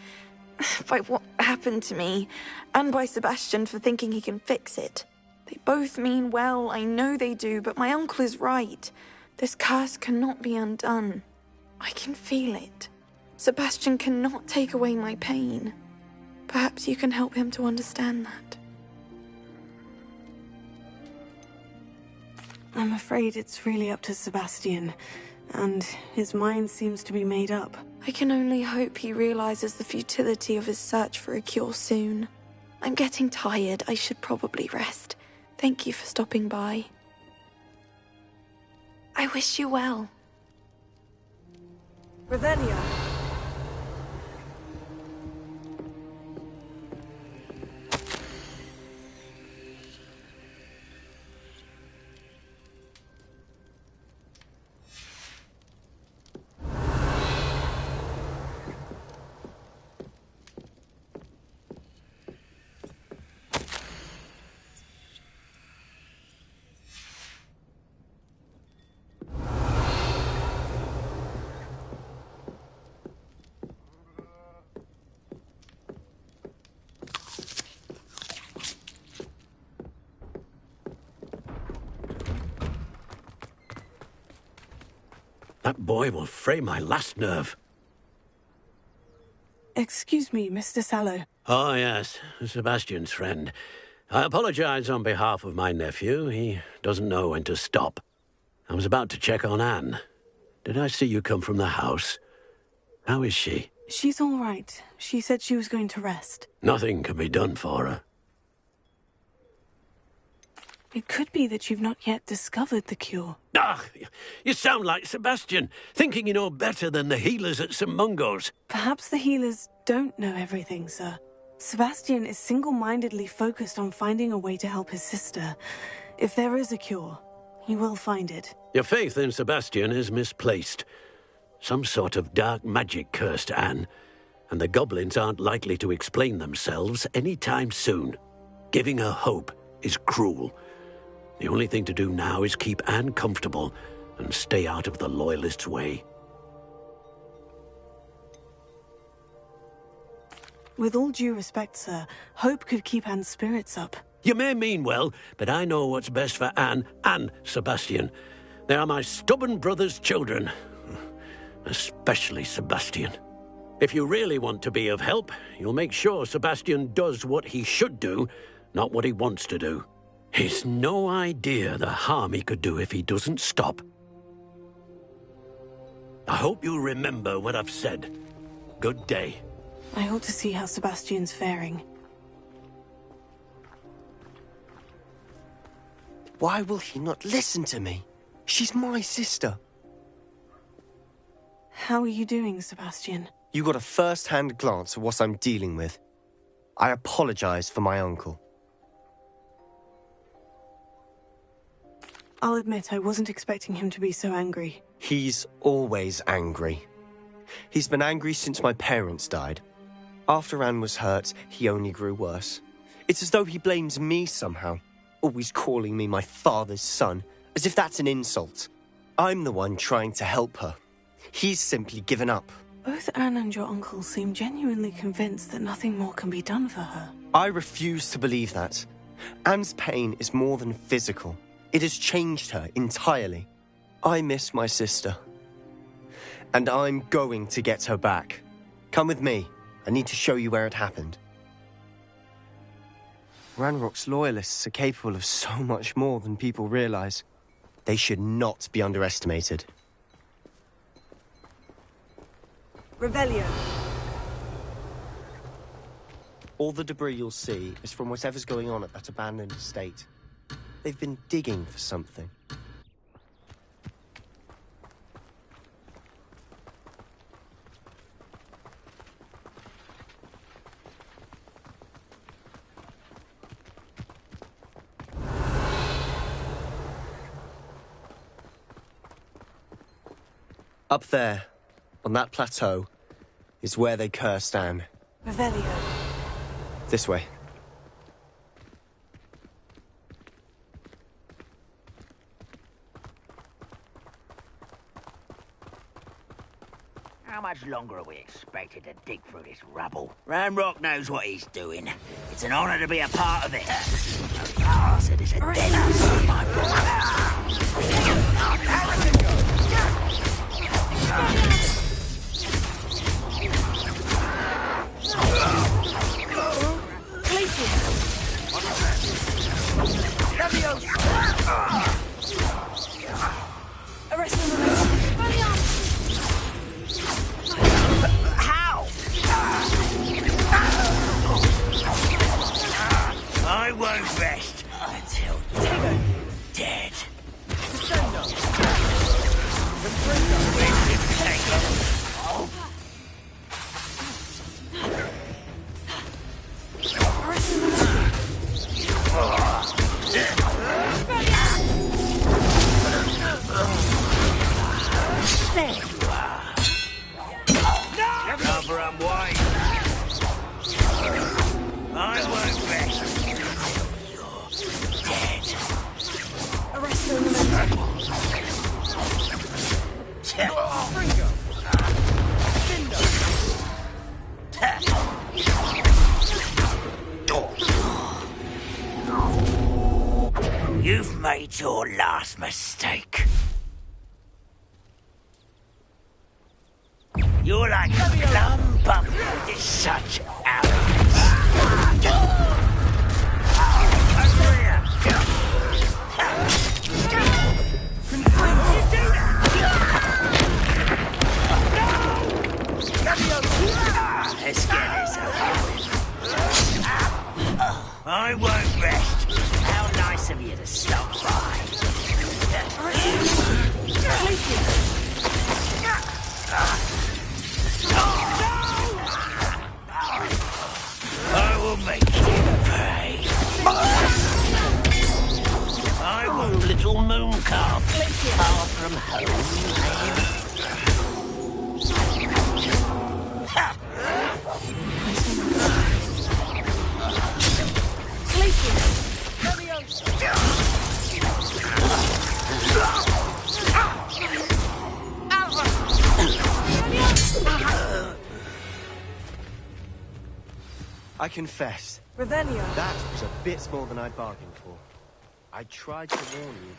by what happened to me, and by Sebastian for thinking he can fix it. They both mean well, I know they do, but my uncle is right. This curse cannot be undone. I can feel it. Sebastian cannot take away my pain. Perhaps you can help him to understand that. I'm afraid it's really up to Sebastian, and his mind seems to be made up. I can only hope he realizes the futility of his search for a cure soon. I'm getting tired. I should probably rest. Thank you for stopping by. I wish you well. Revelio. That boy will fray my last nerve. Excuse me, Mr. Sallow. Oh, yes, Sebastian's friend. I apologize on behalf of my nephew. He doesn't know when to stop. I was about to check on Anne. Did I see you come from the house? How is she? She's all right. She said she was going to rest. Nothing can be done for her. It could be that you've not yet discovered the cure. Ah, you sound like Sebastian, thinking you know better than the healers at St. Mungo's. Perhaps the healers don't know everything, sir. Sebastian is single-mindedly focused on finding a way to help his sister. If there is a cure, he will find it. Your faith in Sebastian is misplaced. Some sort of dark magic cursed Anne, and the goblins aren't likely to explain themselves anytime soon. Giving her hope is cruel. The only thing to do now is keep Anne comfortable and stay out of the Loyalists' way. With all due respect, sir, hope could keep Anne's spirits up. You may mean well, but I know what's best for Anne and Sebastian. They are my stubborn brother's children. Especially Sebastian. If you really want to be of help, you'll make sure Sebastian does what he should do, not what he wants to do. He's no idea the harm he could do if he doesn't stop. I hope you remember what I've said. Good day. I ought to see how Sebastian's faring. Why will he not listen to me? She's my sister. How are you doing, Sebastian? You got a first-hand glance at what I'm dealing with. I apologize for my uncle. I'll admit I wasn't expecting him to be so angry. He's always angry. He's been angry since my parents died. After Anne was hurt, he only grew worse. It's as though he blames me somehow, always calling me my father's son, as if that's an insult. I'm the one trying to help her. He's simply given up. Both Anne and your uncle seem genuinely convinced that nothing more can be done for her. I refuse to believe that. Anne's pain is more than physical. It has changed her entirely. I miss my sister. And I'm going to get her back. Come with me. I need to show you where it happened. Ranrock's loyalists are capable of so much more than people realize. They should not be underestimated. Revelio. All the debris you'll see is from whatever's going on at that abandoned estate. They've been digging for something. Up there, on that plateau, is where they cursed Anne. Revelio. This way. How much longer are we expected to dig through this rubble? Ranrock knows what he's doing. It's an honor to be a part of it. The bastard is a dead son of my How? I won't rest until you're dead. There you are. Cover and wait. I won't rest until you're dead. Arrest the momentum. You've made your last mistake. You're like a lump of such arrogance. Let's get this over. I won't rest. How nice of you to stop by. I will make you pay. I want little moon calf far from home. I confess. Revelio. That was a bit more than I'd bargained for. I tried to warn you.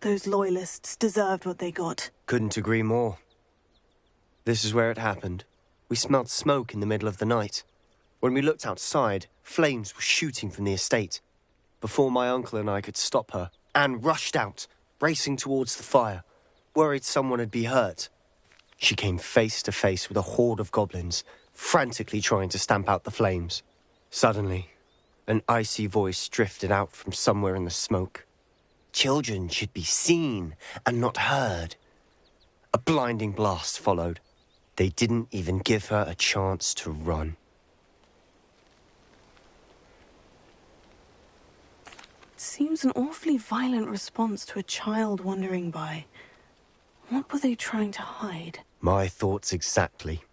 Those loyalists deserved what they got. Couldn't agree more. This is where it happened. We smelled smoke in the middle of the night. When we looked outside, flames were shooting from the estate. Before my uncle and I could stop her, Anne rushed out, racing towards the fire, worried someone had been hurt. She came face to face with a horde of goblins, frantically trying to stamp out the flames. Suddenly, an icy voice drifted out from somewhere in the smoke. Children should be seen and not heard. A blinding blast followed. They didn't even give her a chance to run. It seems an awfully violent response to a child wandering by. What were they trying to hide? My thoughts exactly.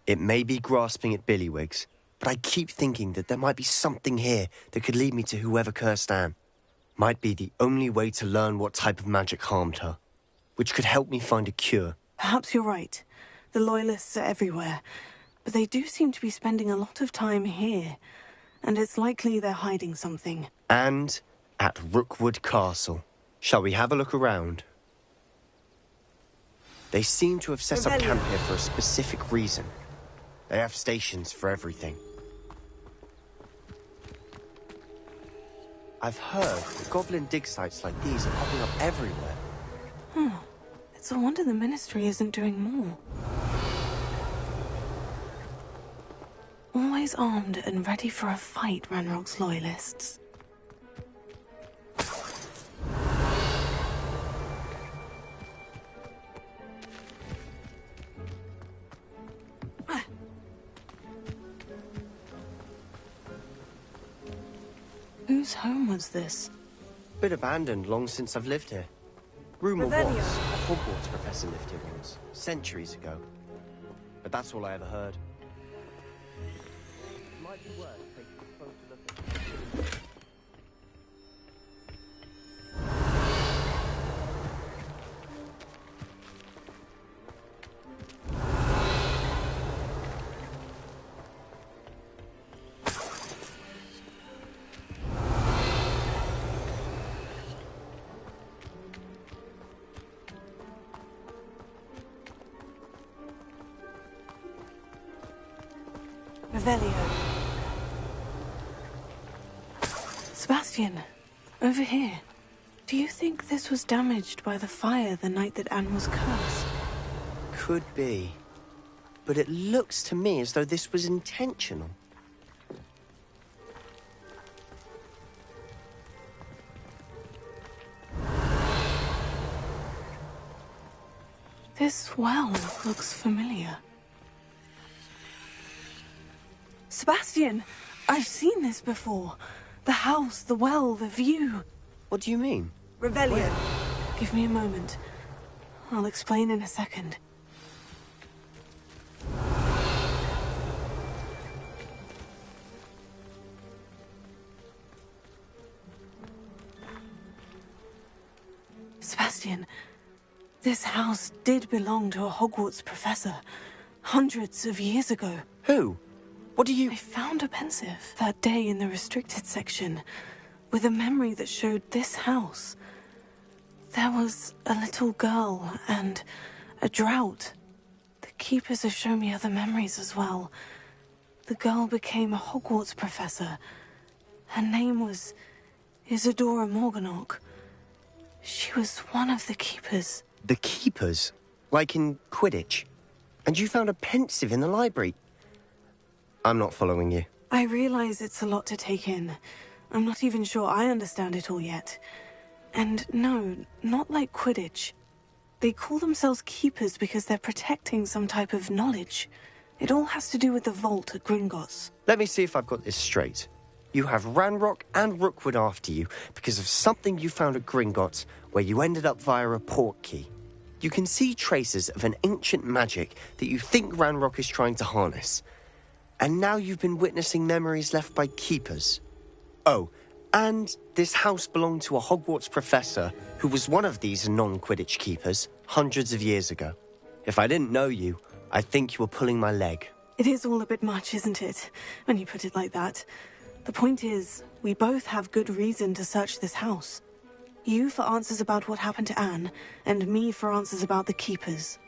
It may be grasping at Billywigs, but I keep thinking that there might be something here that could lead me to whoever cursed Anne. Might be the only way to learn what type of magic harmed her, which could help me find a cure. Perhaps you're right. The Loyalists are everywhere, but they do seem to be spending a lot of time here, and it's likely they're hiding something. And At Rookwood Castle. Shall we have a look around? They seem to have set up camp here for a specific reason. They have stations for everything. I've heard that goblin dig sites like these are popping up everywhere. It's a wonder the Ministry isn't doing more. Always armed and ready for a fight, Ranrock's loyalists. Whose home was this? Been abandoned long since I've lived here. Rumour was a Hogwarts professor lived here once, centuries ago. But that's all I ever heard. Might be worth taking a closer look at. Revelio. Sebastian, over here. Do you think this was damaged by the fire the night that Anne was cursed? Could be. But it looks to me as though this was intentional. This well looks familiar. Sebastian, I've seen this before. The house, the well, the view. What do you mean? Revelio. Give me a moment. I'll explain in a second. Sebastian, this house did belong to a Hogwarts professor, hundreds of years ago. Who? What do you... I found a pensive that day in the restricted section, with a memory that showed this house. There was a little girl and a drought. The keepers have shown me other memories as well. The girl became a Hogwarts professor. Her name was Isadora Morganach. She was one of the keepers. The keepers? Like in Quidditch? And you found a pensive in the library? I'm not following you. I realize it's a lot to take in. I'm not even sure I understand it all yet. And no, not like Quidditch. They call themselves keepers because they're protecting some type of knowledge. It all has to do with the vault at Gringotts. Let me see if I've got this straight. You have Ranrock and Rookwood after you because of something you found at Gringotts where you ended up via a portkey. You can see traces of an ancient magic that you think Ranrock is trying to harness. And now you've been witnessing memories left by keepers. Oh, and this house belonged to a Hogwarts professor who was one of these non-Quidditch keepers hundreds of years ago. If I didn't know you, I'd think you were pulling my leg. It is all a bit much, isn't it, when you put it like that? The point is, we both have good reason to search this house. You for answers about what happened to Anne, and me for answers about the keepers.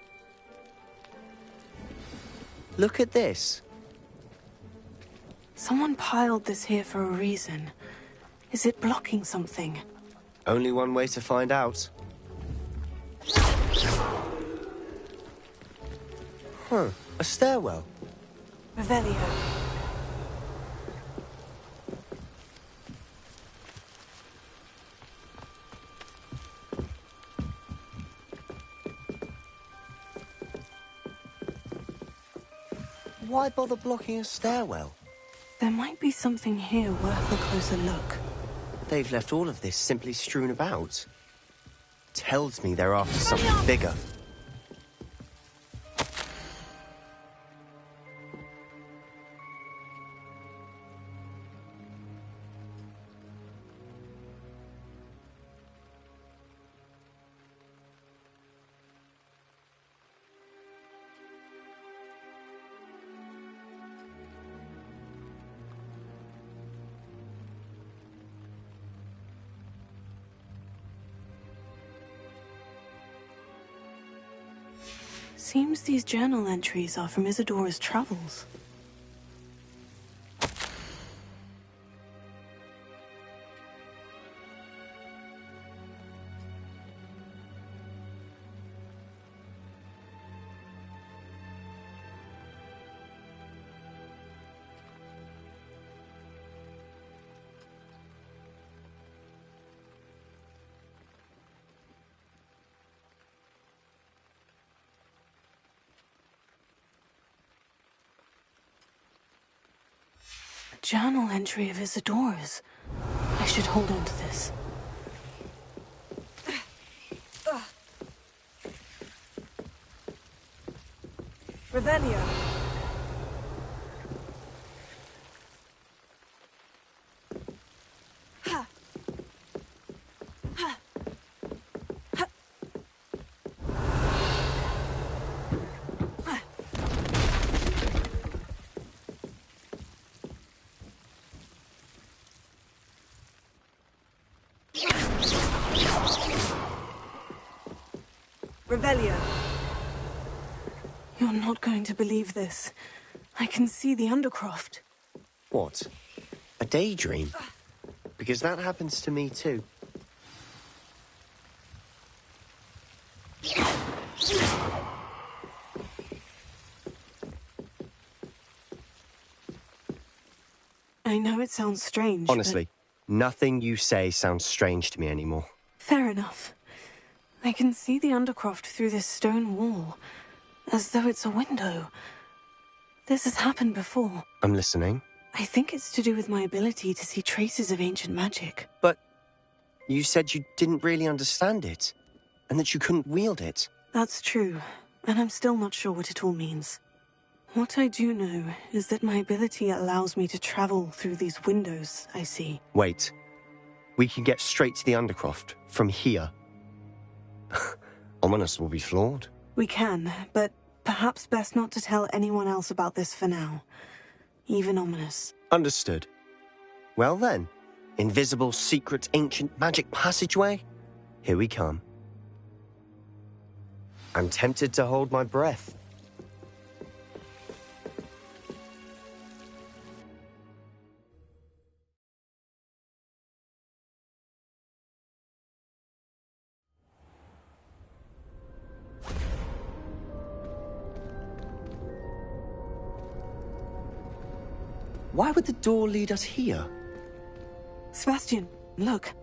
Look at this. Someone piled this here for a reason. Is it blocking something? Only one way to find out. Huh, a stairwell. Revelio. Why bother blocking a stairwell? There might be something here worth a closer look. They've left all of this simply strewn about. Tells me they're after something bigger. Seems these journal entries are from Isadora's travels. Journal entry of Isadora's. I should hold on to this. Revelio. Revelio. You're not going to believe this. I can see the Undercroft. What? A daydream? Because that happens to me too. I know it sounds strange, Honestly, nothing you say sounds strange to me anymore. Fair enough. I can see the Undercroft through this stone wall, as though it's a window. This has happened before. I'm listening. I think it's to do with my ability to see traces of ancient magic. But you said you didn't really understand it, and that you couldn't wield it. That's true, and I'm still not sure what it all means. What I do know is that my ability allows me to travel through these windows I see. Wait. We can get straight to the Undercroft from here. Ominous will be flawed. We can, but perhaps best not to tell anyone else about this for now. Even Ominous. Understood. Well then, invisible, secret, ancient magic passageway? Here we come. I'm tempted to hold my breath. Why would the door lead us here? Sebastian, look.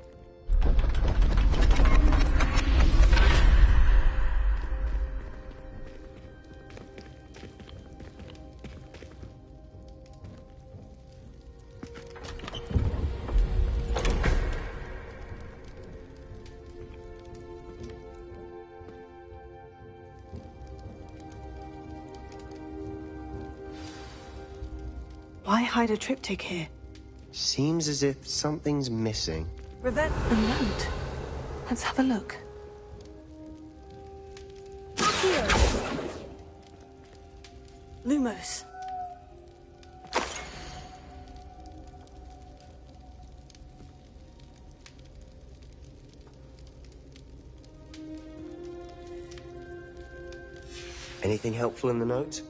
Why hide a triptych here? Seems as if something's missing. A note. Let's have a look. Lumos. Anything helpful in the note?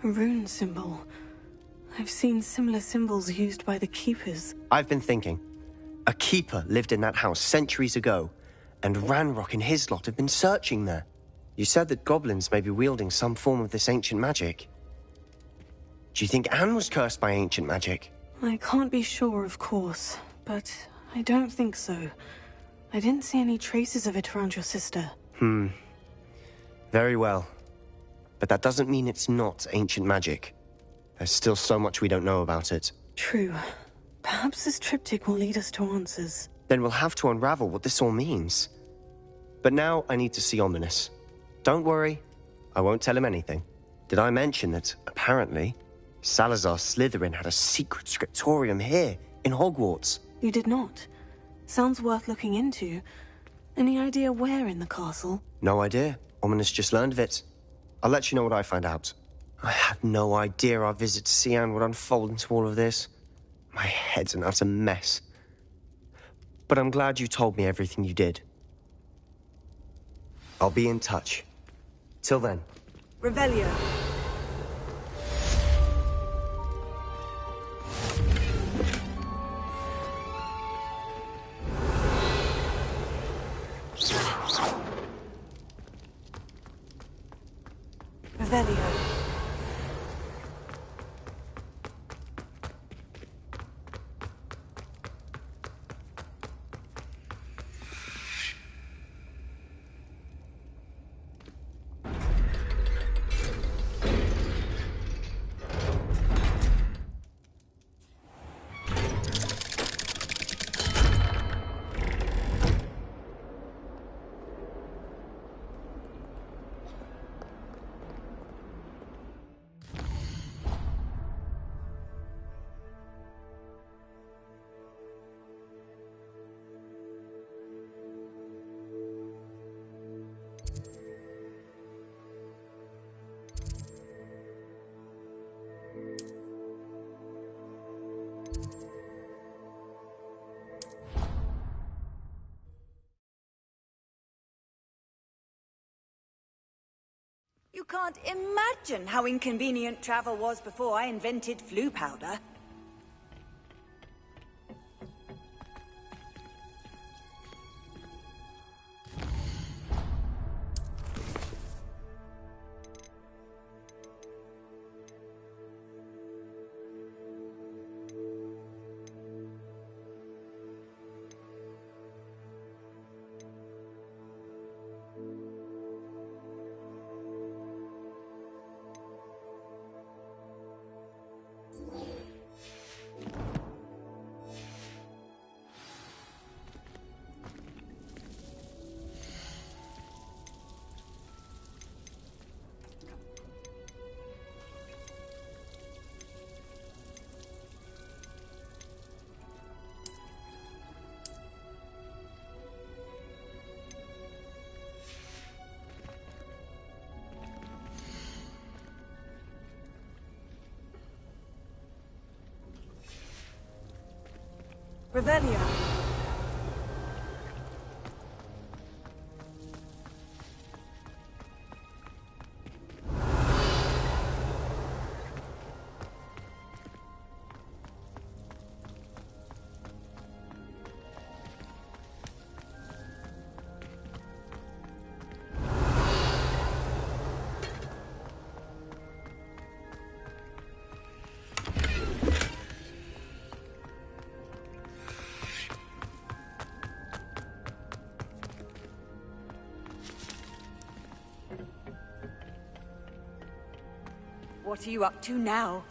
A rune symbol. I've seen similar symbols used by the Keepers. I've been thinking. A keeper lived in that house centuries ago, and Ranrock and his lot have been searching there. You said that goblins may be wielding some form of this ancient magic. Do you think Anne was cursed by ancient magic? I can't be sure, of course, but I don't think so. I didn't see any traces of it around your sister. Very well. But that doesn't mean it's not ancient magic. There's still so much we don't know about it. True. Perhaps this triptych will lead us to answers. Then we'll have to unravel what this all means. But now I need to see Ominous. Don't worry, I won't tell him anything. Did I mention that, apparently, Salazar Slytherin had a secret scriptorium here, in Hogwarts? You did not. Sounds worth looking into. Any idea where in the castle? No idea. Ominous just learned of it. I'll let you know what I find out. I had no idea our visit to Cian would unfold into all of this. My head's an utter mess. But I'm glad you told me everything you did. I'll be in touch. Till then. Revelio. Revelio. You can't imagine how inconvenient travel was before I invented flu powder. Revelio. What are you up to now?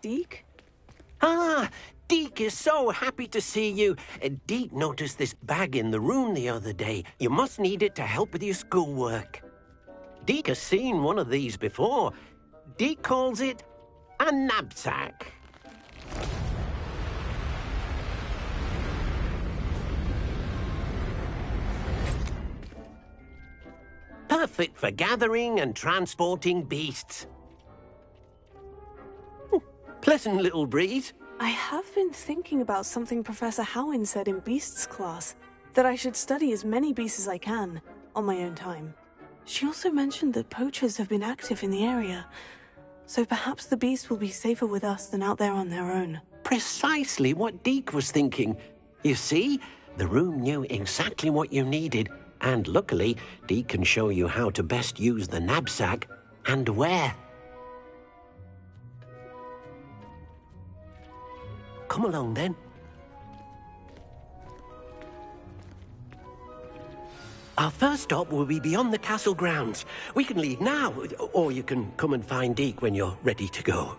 Deke? Ah, Deke is so happy to see you. Deke noticed this bag in the room the other day. You must need it to help with your schoolwork. Deke has seen one of these before. Deke calls it a knapsack. Perfect for gathering and transporting beasts. Pleasant little breeze. I have been thinking about something Professor Howin said in Beasts class, that I should study as many beasts as I can, on my own time. She also mentioned that poachers have been active in the area, so perhaps the beasts will be safer with us than out there on their own. Precisely what Deke was thinking. You see, the room knew exactly what you needed, and luckily, Deke can show you how to best use the knapsack and where. Come along, then. Our first stop will be beyond the castle grounds. We can leave now, or you can come and find Deke when you're ready to go.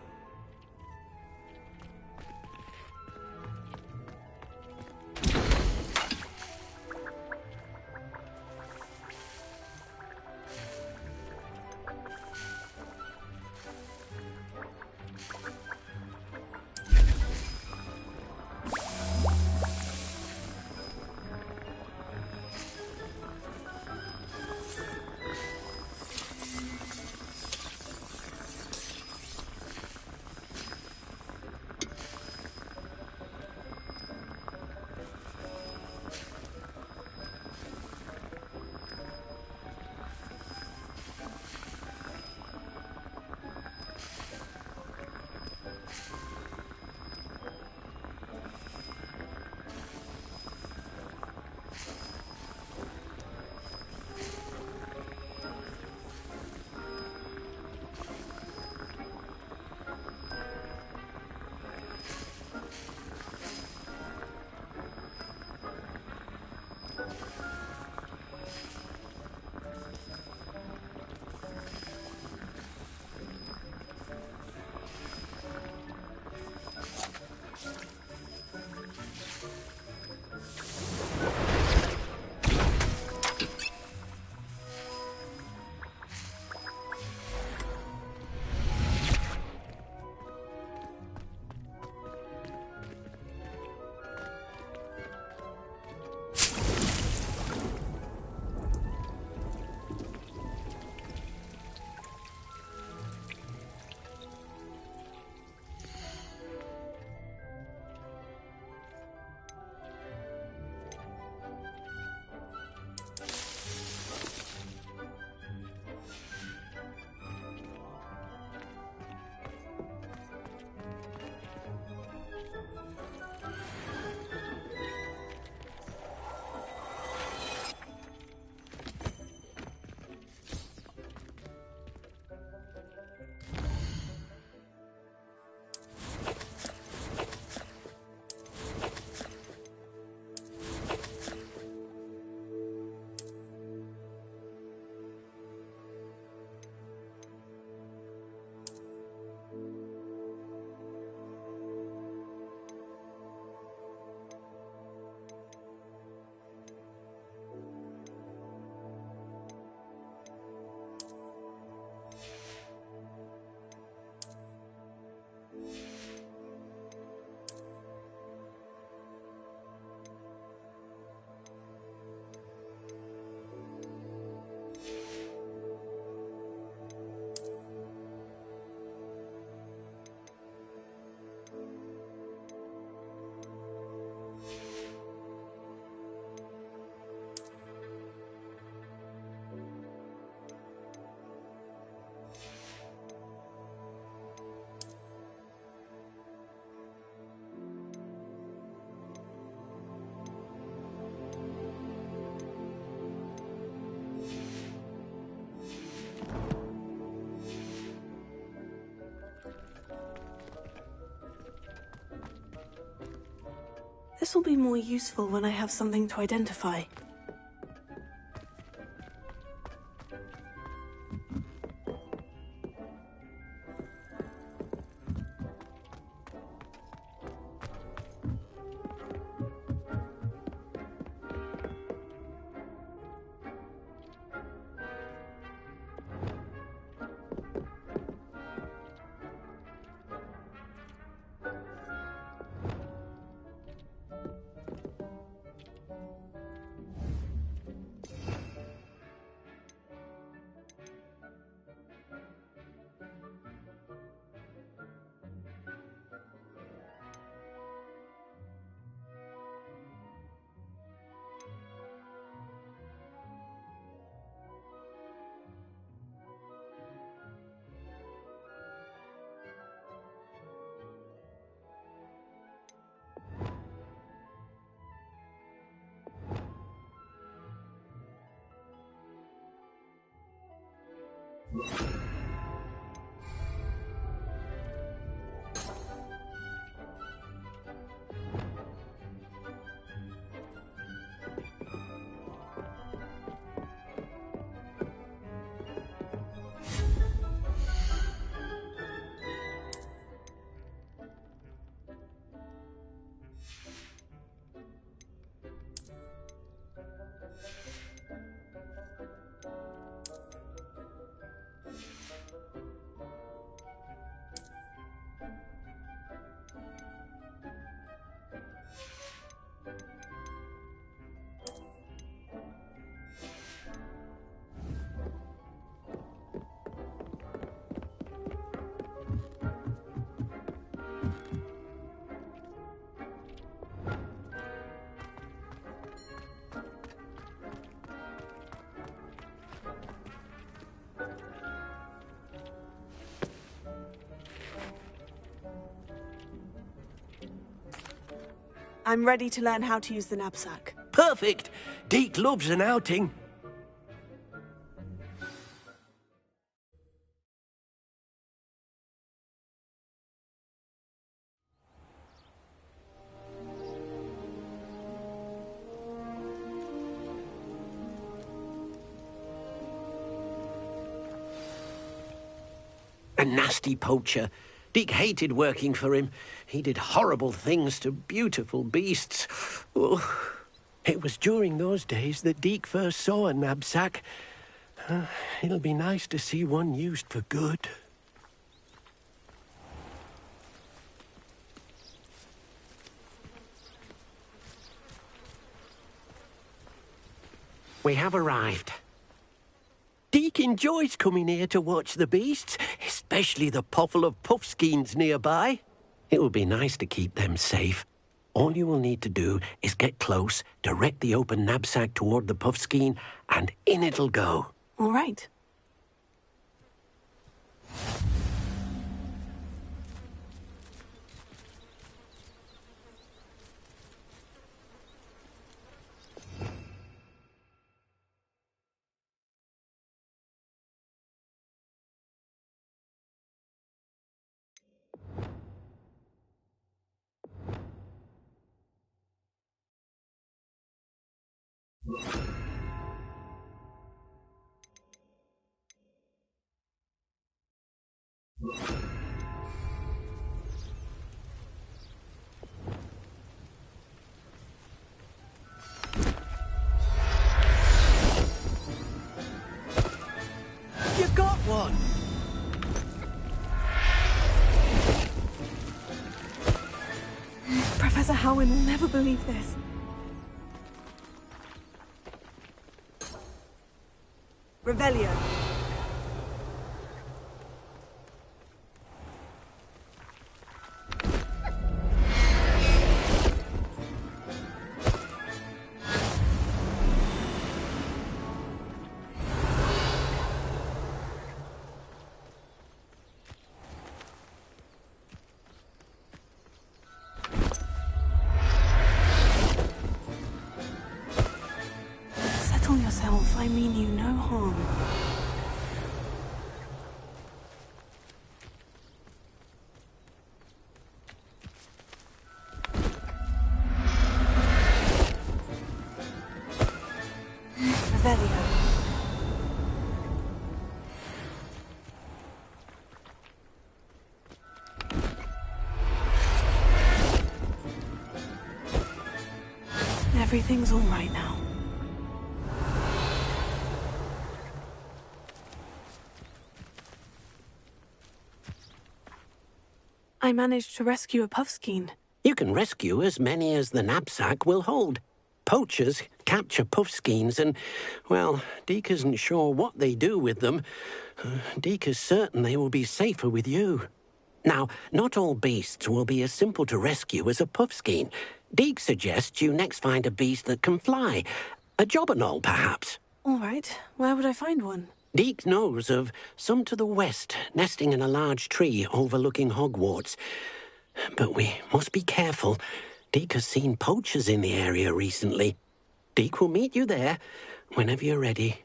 This will be more useful when I have something to identify. I'm ready to learn how to use the knapsack. Perfect. Deke loves an outing. A nasty poacher. Deke hated working for him. He did horrible things to beautiful beasts. Oh, it was during those days that Deke first saw a knapsack. It'll be nice to see one used for good. We have arrived. Deke enjoys coming here to watch the beasts, especially the potful of puffskeins nearby. It will be nice to keep them safe. All you will need to do is get close, direct the open knapsack toward the puffskein, and in it'll go. All right. You got one! Professor Howin will never believe this. Revelio. Settle yourself. I mean you no harm. Revelio. Everything's all right now. I managed to rescue a puffskein. You can rescue as many as the knapsack will hold. Poachers capture puffskeins and, well, Deke isn't sure what they do with them. Deke is certain they will be safer with you. Now, not all beasts will be as simple to rescue as a puffskein. Deke suggests you next find a beast that can fly. A jobberknoll, perhaps. All right. Where would I find one? Deke knows of some to the west, nesting in a large tree overlooking Hogwarts. But we must be careful. Deke has seen poachers in the area recently. Deke will meet you there whenever you're ready.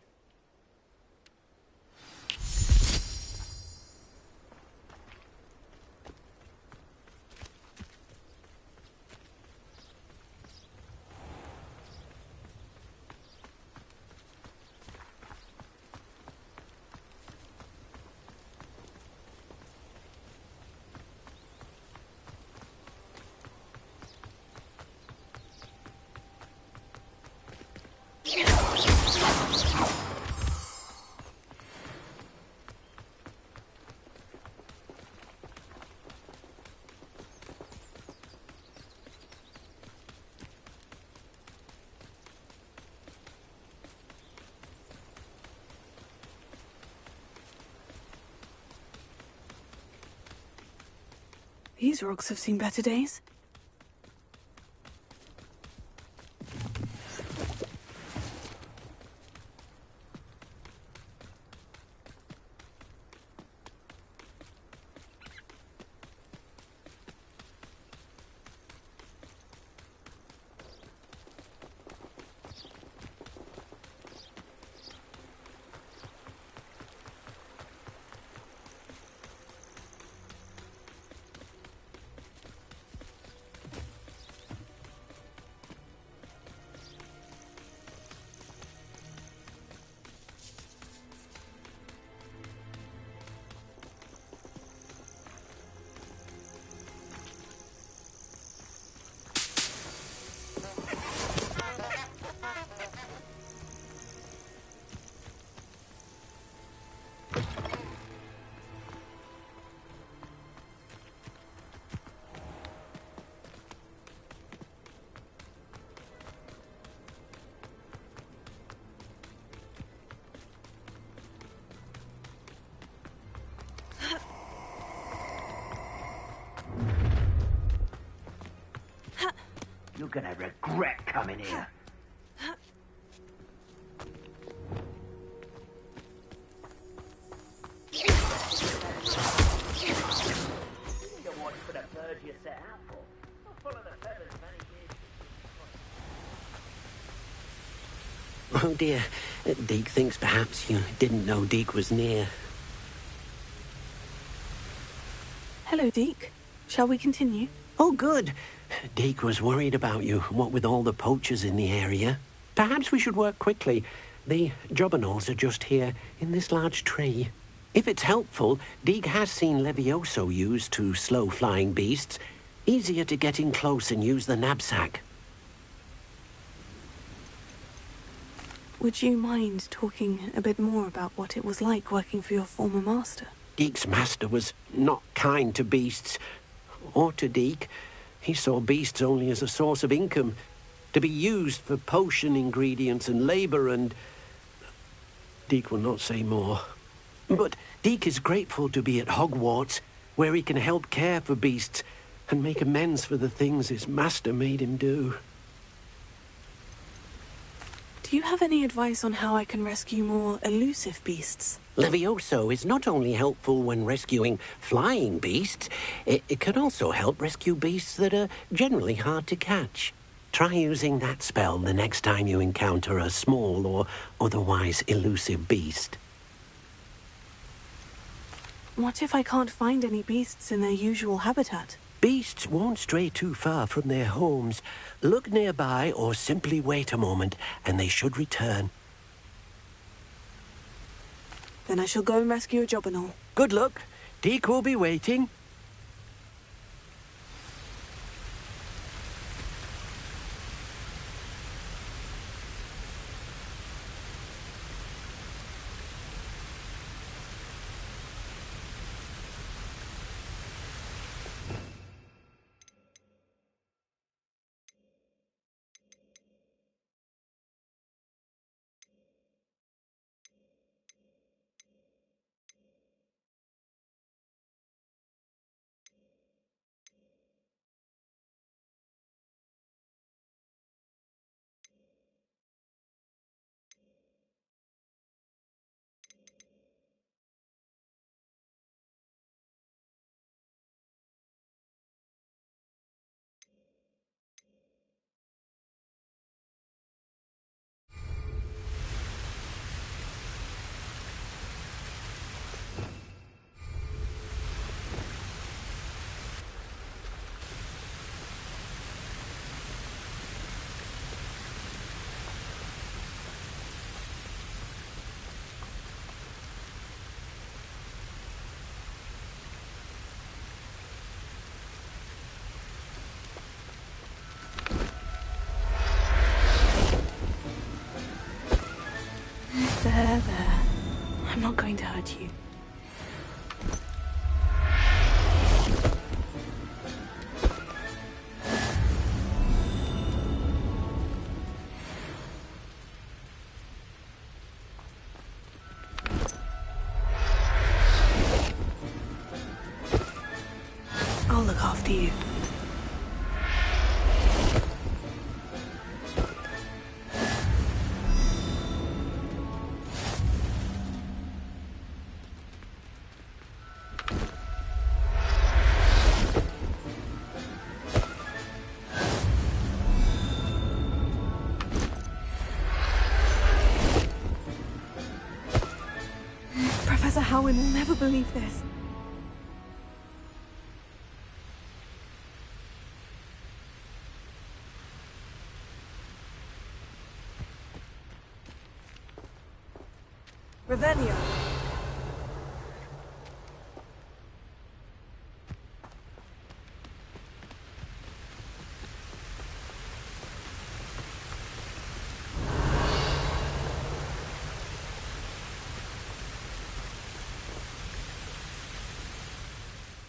These rocks have seen better days. You're gonna regret coming here. You don't want for the birds you set out for. Not full of the feathers, many years. Oh dear, Deke thinks perhaps you didn't know Deke was near. Hello, Deke. Shall we continue? Oh, good. Deke was worried about you, what with all the poachers in the area. Perhaps we should work quickly. The jobberknolls are just here, in this large tree. If it's helpful, Deke has seen Levioso used to slow flying beasts. Easier to get in close and use the knapsack. Would you mind talking a bit more about what it was like working for your former master? Deke's master was not kind to beasts, or to Deke. He saw beasts only as a source of income, to be used for potion ingredients and labour, and Deke will not say more. But Deke is grateful to be at Hogwarts, where he can help care for beasts and make amends for the things his master made him do. Do you have any advice on how I can rescue more elusive beasts? Levioso is not only helpful when rescuing flying beasts, it can also help rescue beasts that are generally hard to catch. Try using that spell the next time you encounter a small or otherwise elusive beast. What if I can't find any beasts in their usual habitat? Beasts won't stray too far from their homes. Look nearby or simply wait a moment, and they should return. Then I shall go and rescue a jobberknoll. Good luck. Deke will be waiting. not going to hurt you. I'll look after you. Professor Howin will never believe this. Revelio.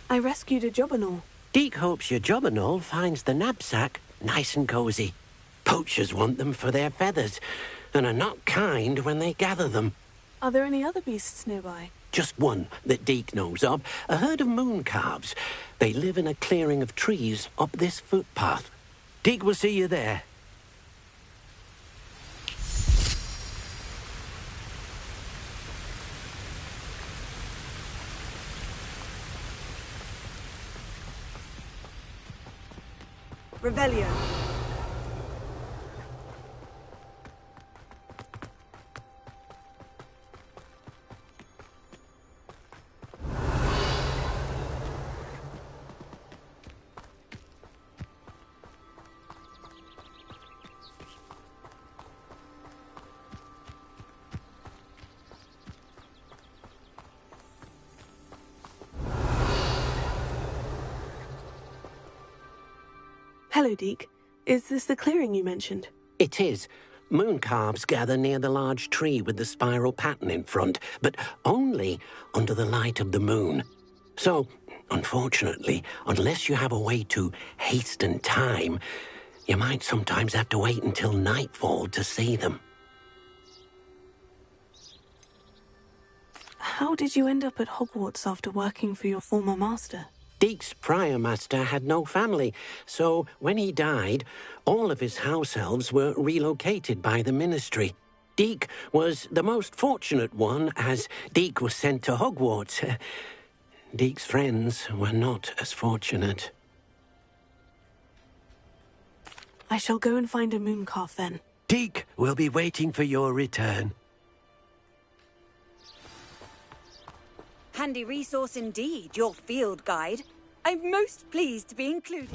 I rescued a Jobberknoll. Deke hopes your Jobberknoll finds the knapsack nice and cozy. Poachers want them for their feathers, and are not kind when they gather them. Are there any other beasts nearby? Just one that Deke knows of, a herd of moon calves. They live in a clearing of trees up this footpath. Deke will see you there. Revelio. Hello, Deke. Is this the clearing you mentioned? It is. Moon calves gather near the large tree with the spiral pattern in front, but only under the light of the moon. So, unfortunately, unless you have a way to hasten time, you might sometimes have to wait until nightfall to see them. How did you end up at Hogwarts after working for your former master? Deke's prior master had no family, so when he died, all of his house elves were relocated by the Ministry. Deke was the most fortunate one, as Deke was sent to Hogwarts. Deke's friends were not as fortunate. I shall go and find a mooncalf then. Deke will be waiting for your return. Handy resource indeed, your field guide. I'm most pleased to be included.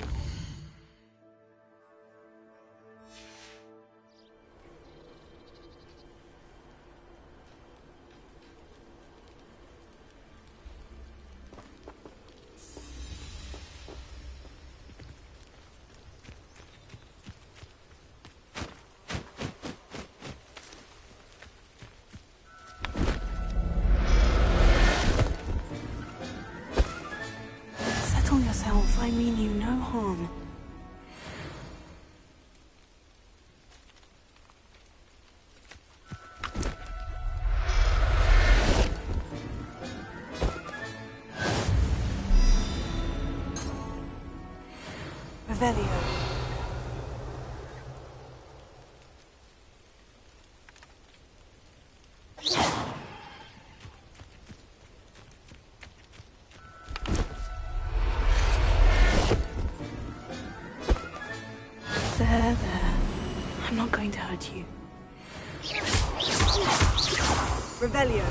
Settle yourself. I mean you no harm. Revelio. There. I'm not going to hurt you. Revelio.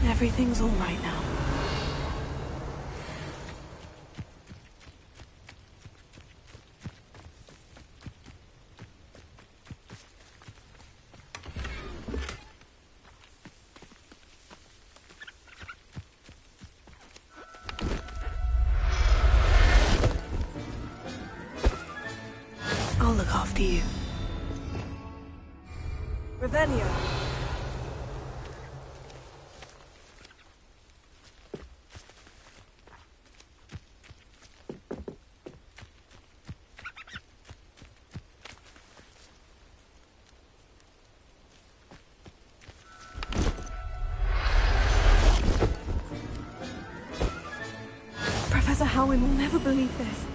Everything's all right now. After you. Revelio. Professor Howin will never believe this.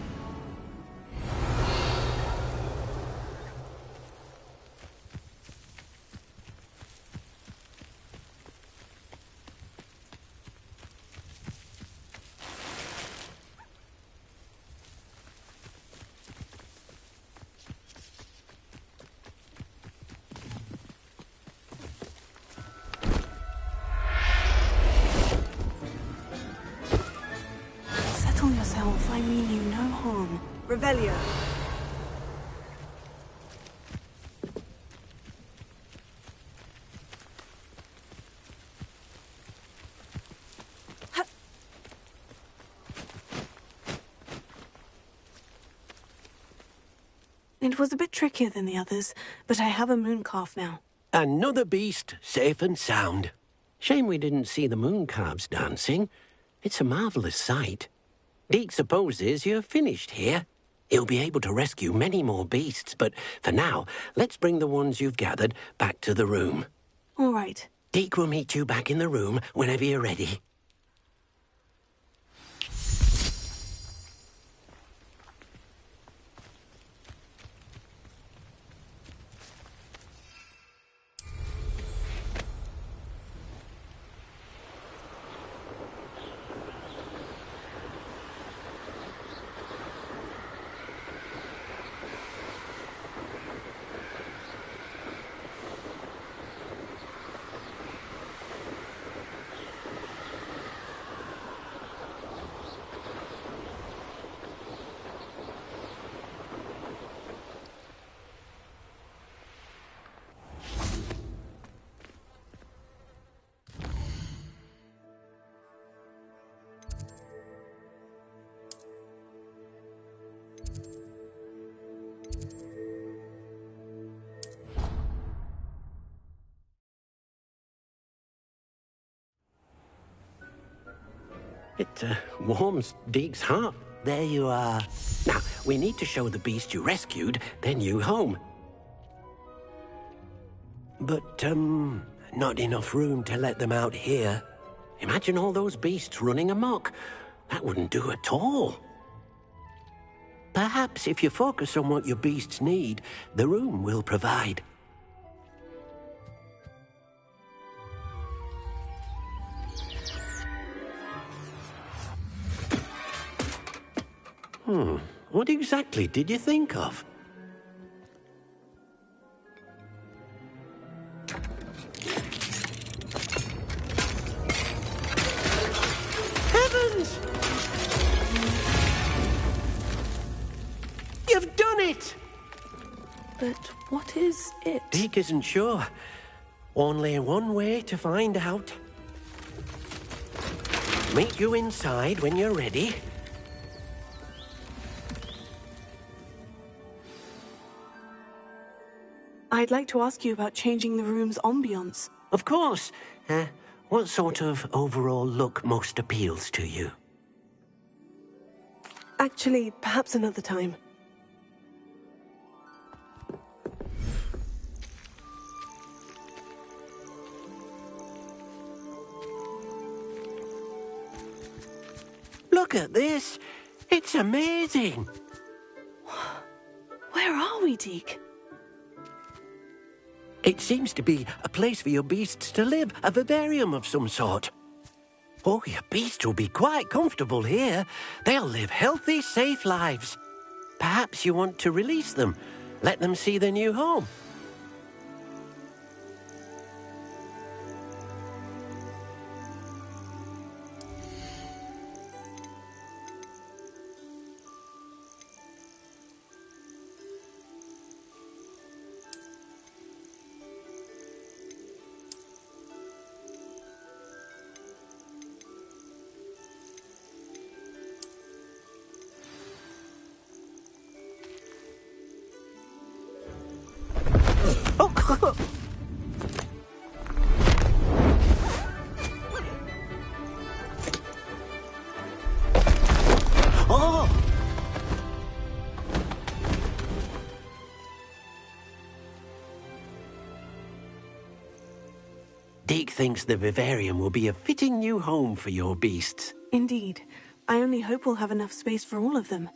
Settle yourself. I mean you no harm. Revelio. It was a bit trickier than the others, but I have a moon calf now. Another beast, safe and sound. Shame we didn't see the moon calves dancing. It's a marvellous sight. Deke supposes you're finished here. He'll be able to rescue many more beasts, but for now, let's bring the ones you've gathered back to the room. All right. Deke will meet you back in the room whenever you're ready. It warms Deke's heart. There you are. Now, we need to show the beast you rescued their new home. But, not enough room to let them out here. Imagine all those beasts running amok. That wouldn't do at all. Perhaps if you focus on what your beasts need, the room will provide. What exactly did you think of? Heavens! You've done it! But what is it? Deke isn't sure. Only one way to find out. Meet you inside when you're ready. I'd like to ask you about changing the room's ambience. Of course. What sort of overall look most appeals to you? Actually, perhaps another time. Look at this. It's amazing. Where are we, Deke? It seems to be a place for your beasts to live, a vivarium of some sort. Oh, your beasts will be quite comfortable here. They'll live healthy, safe lives. Perhaps you want to release them, let them see their new home. thinks the vivarium will be a fitting new home for your beasts. Indeed. I only hope we'll have enough space for all of them.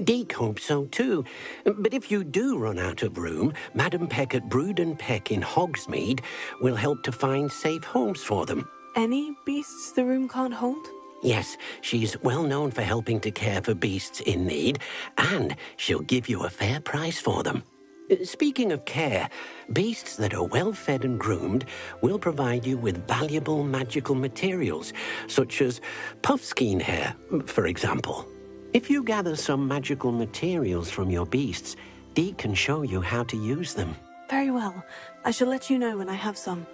Deke hopes so too. But if you do run out of room, Madam Peck at Brood and Peck in Hogsmeade will help to find safe homes for them. Any beasts the room can't hold? Yes, she's well known for helping to care for beasts in need, and she'll give you a fair price for them. Speaking of care, beasts that are well fed and groomed will provide you with valuable magical materials, such as puffskein hair, for example. If you gather some magical materials from your beasts, Deke can show you how to use them. Very well. I shall let you know when I have some.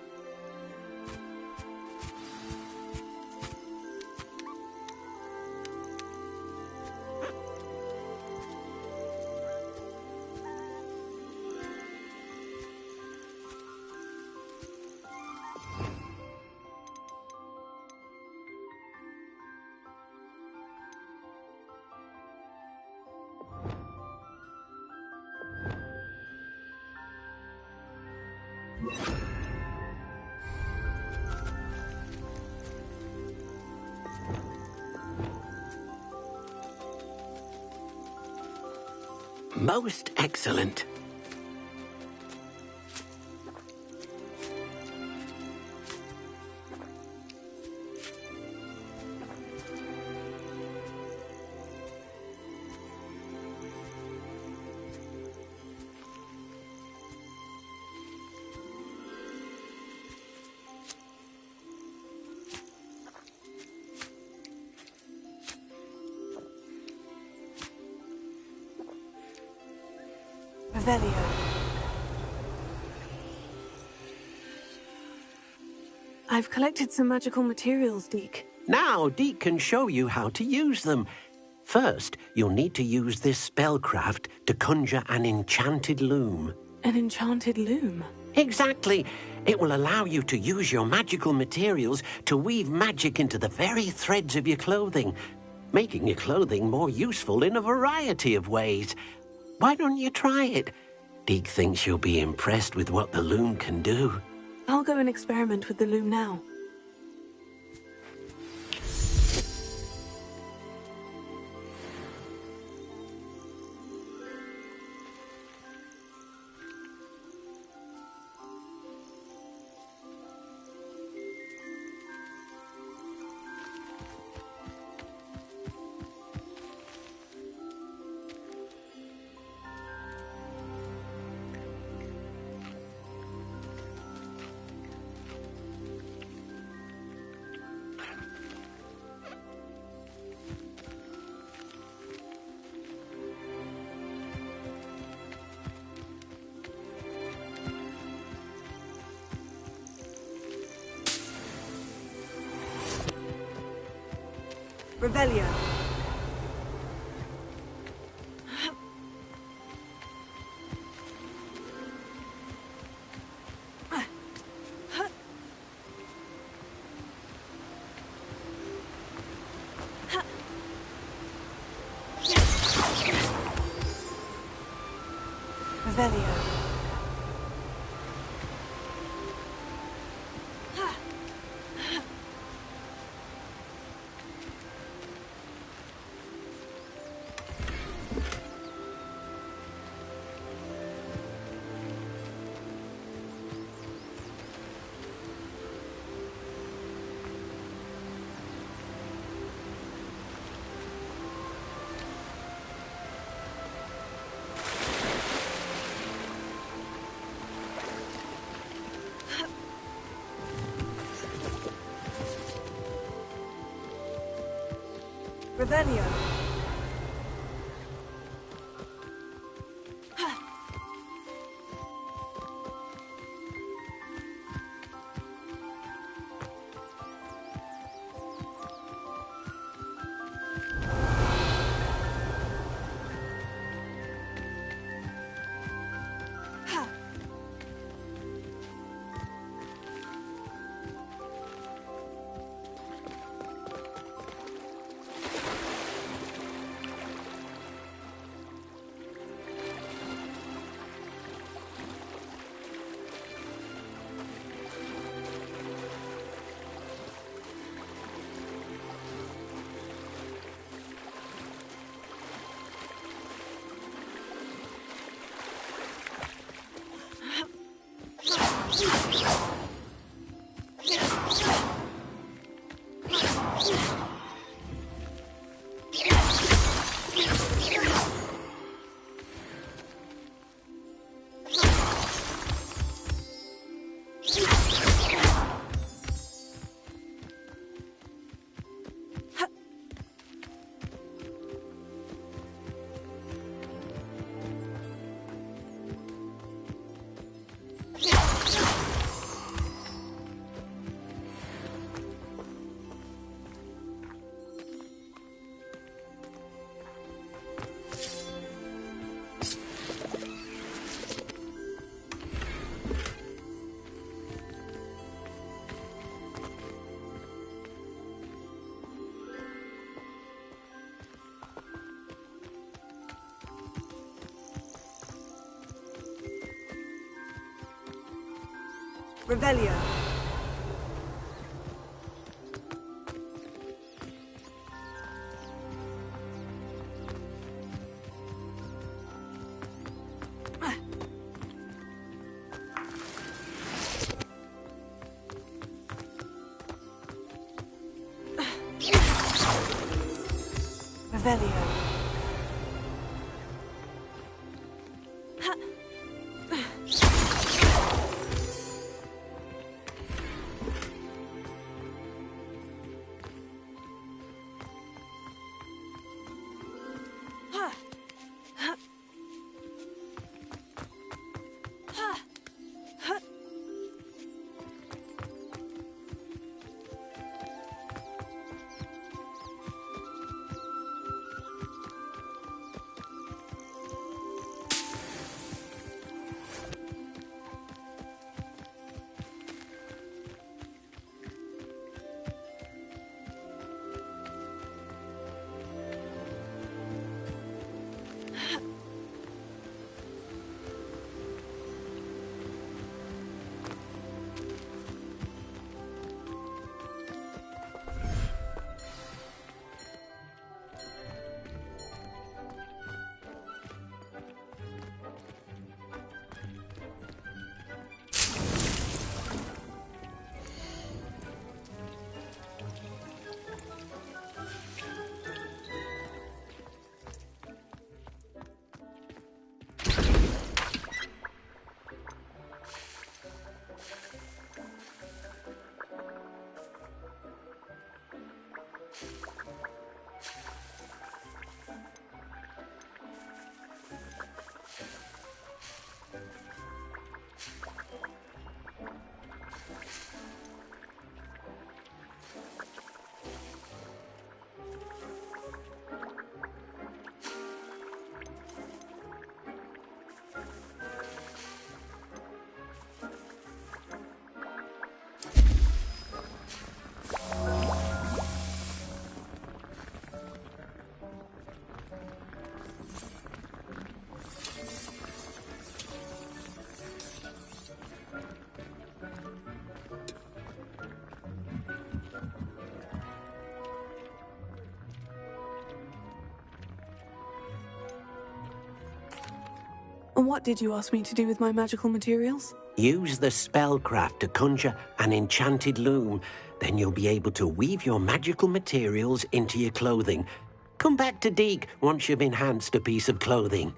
Most excellent. Revelio. I've collected some magical materials, Deke. Now Deke can show you how to use them. First, you'll need to use this spellcraft to conjure an enchanted loom. An enchanted loom? Exactly. It will allow you to use your magical materials to weave magic into the very threads of your clothing, making your clothing more useful in a variety of ways. Why don't you try it? Deke thinks you'll be impressed with what the loom can do. I'll go and experiment with the loom now. Revelio. Revelio. Revelio. Revelio. Revelio. And what did you ask me to do with my magical materials? Use the spellcraft to conjure an enchanted loom. Then you'll be able to weave your magical materials into your clothing. Come back to Deke once you've enhanced a piece of clothing.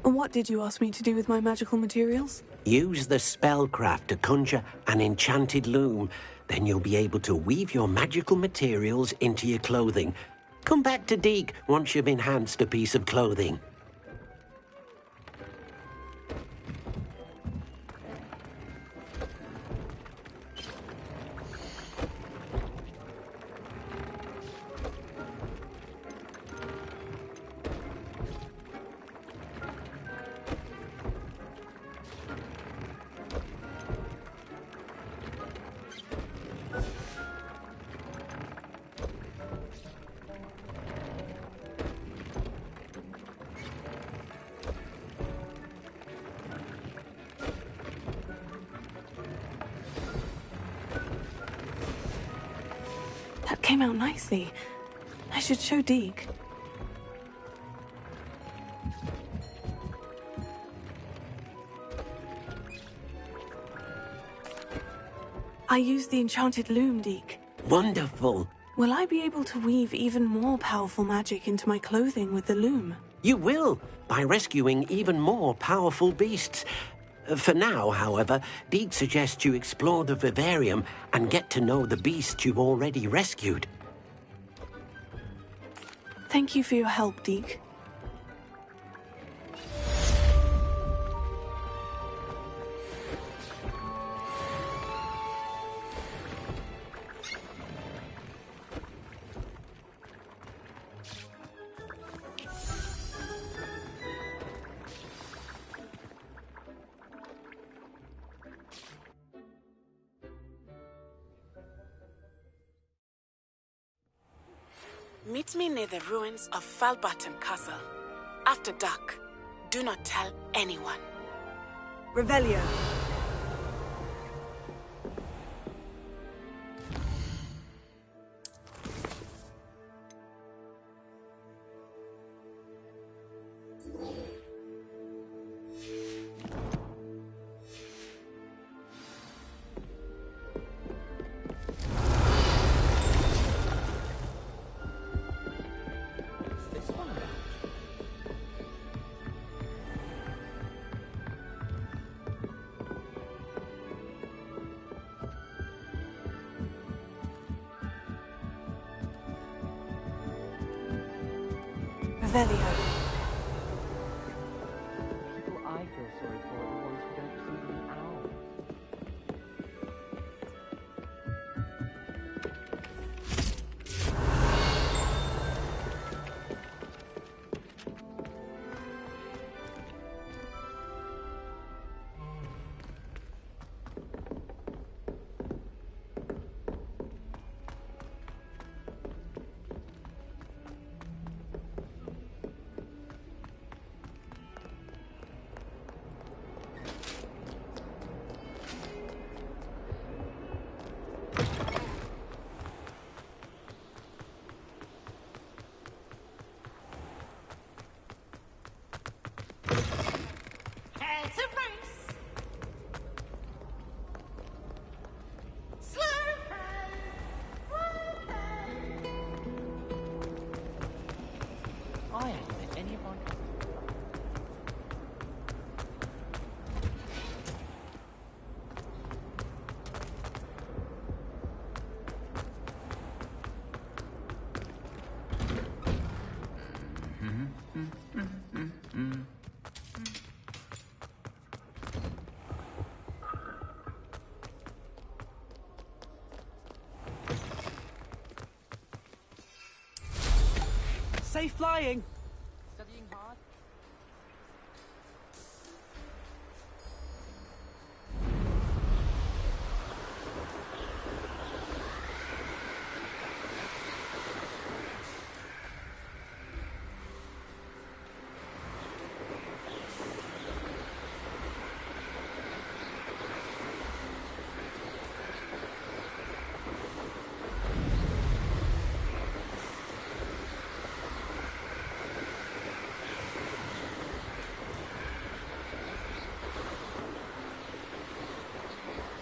And what did you ask me to do with my magical materials? Use the spellcraft to conjure an enchanted loom. Then you'll be able to weave your magical materials into your clothing. Come back to Deke once you've enhanced a piece of clothing. That came out nicely. I should show Deke. I used the enchanted loom, Deke. Wonderful. Will I be able to weave even more powerful magic into my clothing with the loom? You will, by rescuing even more powerful beasts. For now, however, Deke suggests you explore the vivarium and get to know the beasts you've already rescued. Thank you for your help, Deke. Meet me near the ruins of Falbaton Castle. After dark. Do not tell anyone. Revelio. Revelio. People I feel sorry for are the ones who don't believe in an owl. It's a race. Slow I haven't met any of my cousins. Safe flying. Studying hard?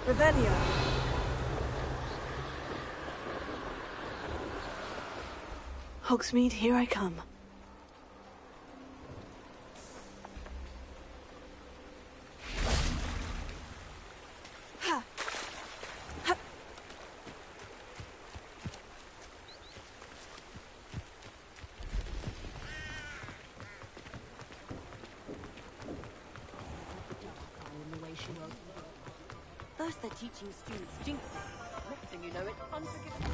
Revelio. Hogsmeade, here I come. First they're teaching students jingle. Next thing you know, it's unforgivable.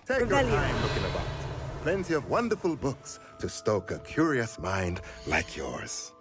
Take your time looking about. Plenty of wonderful books to stoke a curious mind like yours.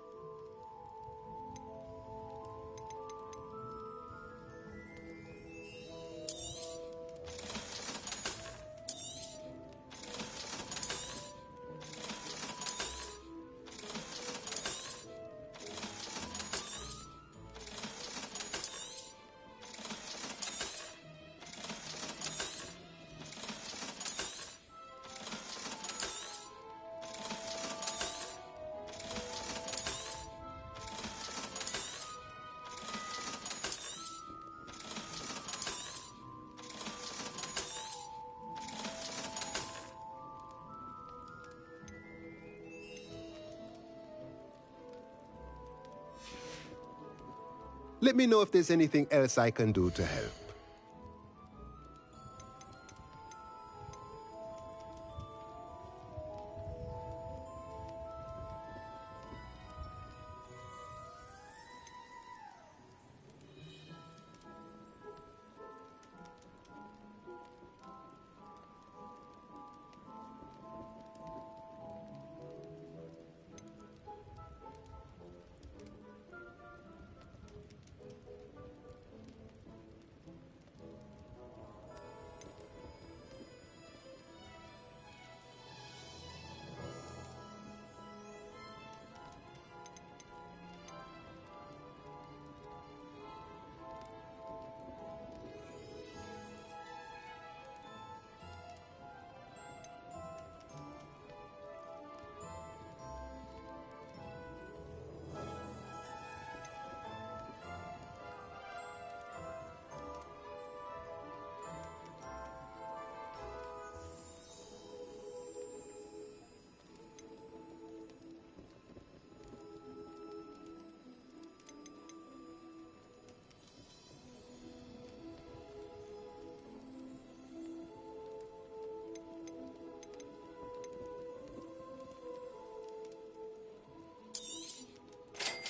Let me know if there's anything else I can do to help.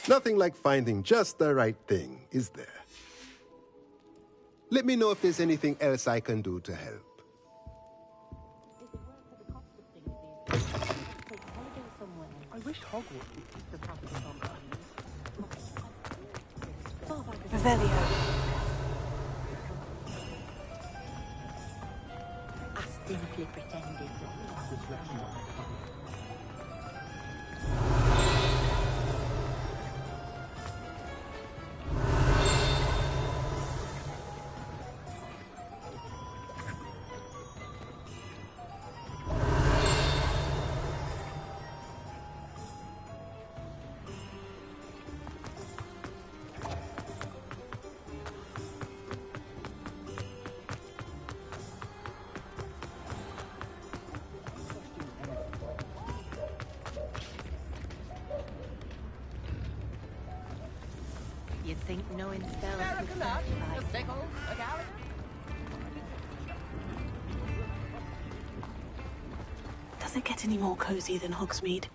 Nothing like finding just the right thing, is there? Let me know if there's anything else I can do to help. I wish Hogwarts would keep them happy sometimes. Revelio. I simply pretended. You'd think knowing spells would satisfy. Does it get any more cozy than Hogsmeade?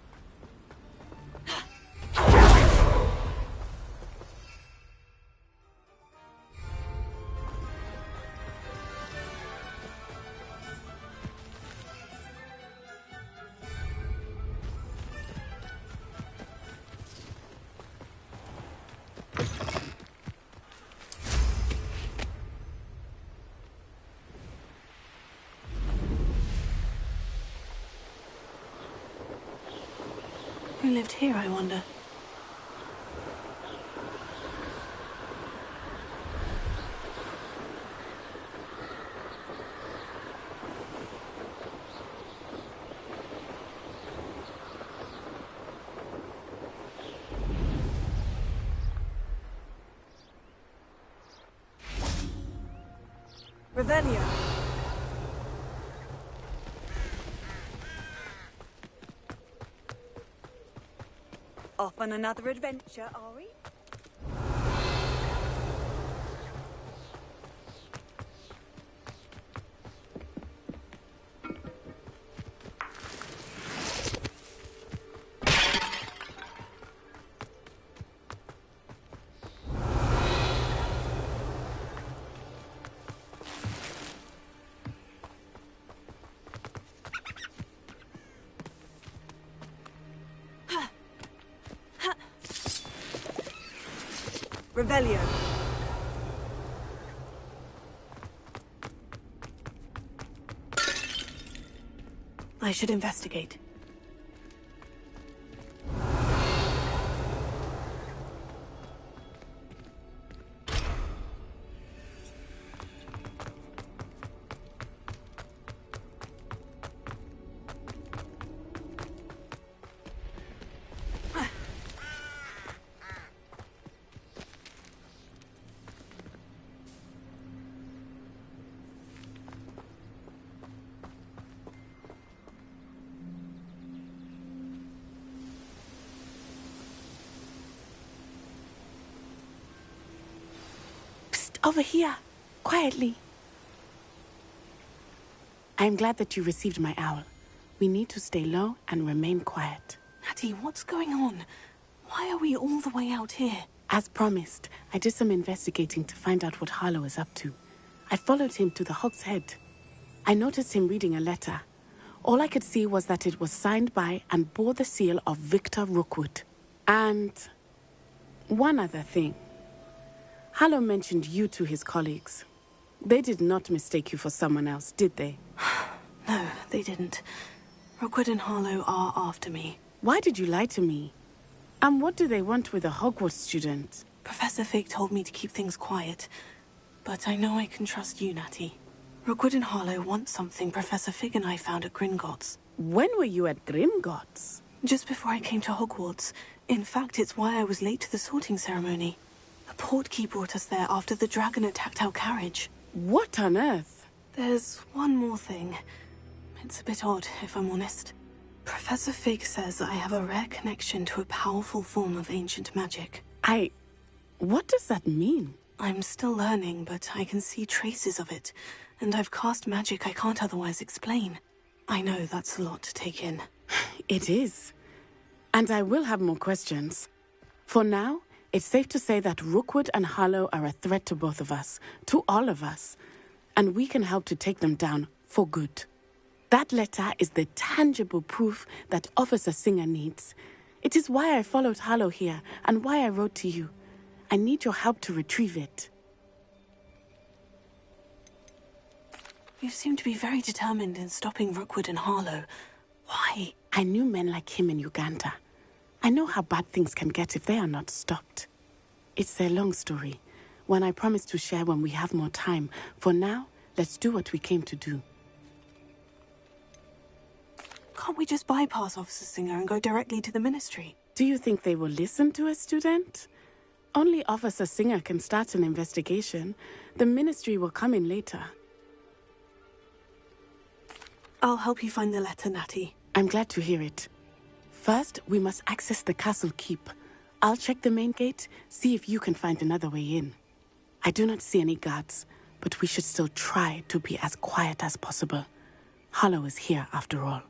Who lived here, I wonder? Revelio. Off on another adventure, are we? Revelio. I should investigate. Over here, quietly. I'm glad that you received my owl. We need to stay low and remain quiet. Natty, what's going on? Why are we all the way out here? As promised, I did some investigating to find out what Harlow is up to. I followed him to the Hog's Head. I noticed him reading a letter. All I could see was that it was signed by and bore the seal of Victor Rookwood. And one other thing. Harlow mentioned you to his colleagues. They did not mistake you for someone else, did they? No, they didn't. Rookwood and Harlow are after me. Why did you lie to me? And what do they want with a Hogwarts student? Professor Fig told me to keep things quiet. But I know I can trust you, Natty. Rookwood and Harlow want something Professor Fig and I found at Gringotts. When were you at Gringotts? Just before I came to Hogwarts. In fact, it's why I was late to the sorting ceremony. The portkey brought us there after the dragon attacked our carriage. What on earth? There's one more thing. It's a bit odd, if I'm honest. Professor Fig says I have a rare connection to a powerful form of ancient magic. What does that mean? I'm still learning, but I can see traces of it. And I've cast magic I can't otherwise explain. I know that's a lot to take in. It is. And I will have more questions. For now, it's safe to say that Rookwood and Harlow are a threat to both of us, to all of us, and we can help to take them down for good. That letter is the tangible proof that Officer Singer needs. It is why I followed Harlow here and why I wrote to you. I need your help to retrieve it. You seem to be very determined in stopping Rookwood and Harlow. Why? I knew men like him in Uganda. I know how bad things can get if they are not stopped. It's a long story, one I promise to share when we have more time. For now, let's do what we came to do. Can't we just bypass Officer Singer and go directly to the Ministry? Do you think they will listen to a student? Only Officer Singer can start an investigation. The Ministry will come in later. I'll help you find the letter, Natty. I'm glad to hear it. First, we must access the castle keep. I'll check the main gate, see if you can find another way in. I do not see any guards, but we should still try to be as quiet as possible. Harlow is here after all.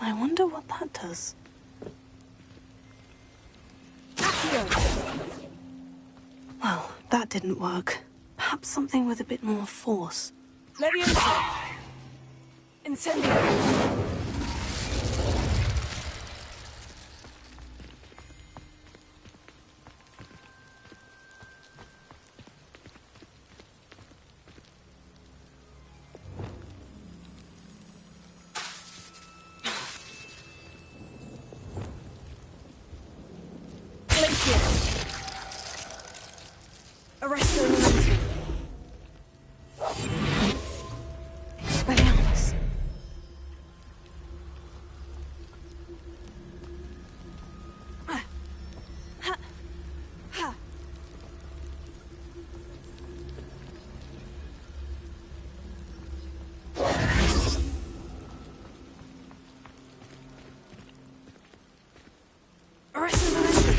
I wonder what that does. Well, that didn't work. Perhaps something with a bit more force. Leviosa! Incendio! Arresto momentum. Expelliarmus. Arresto momentum.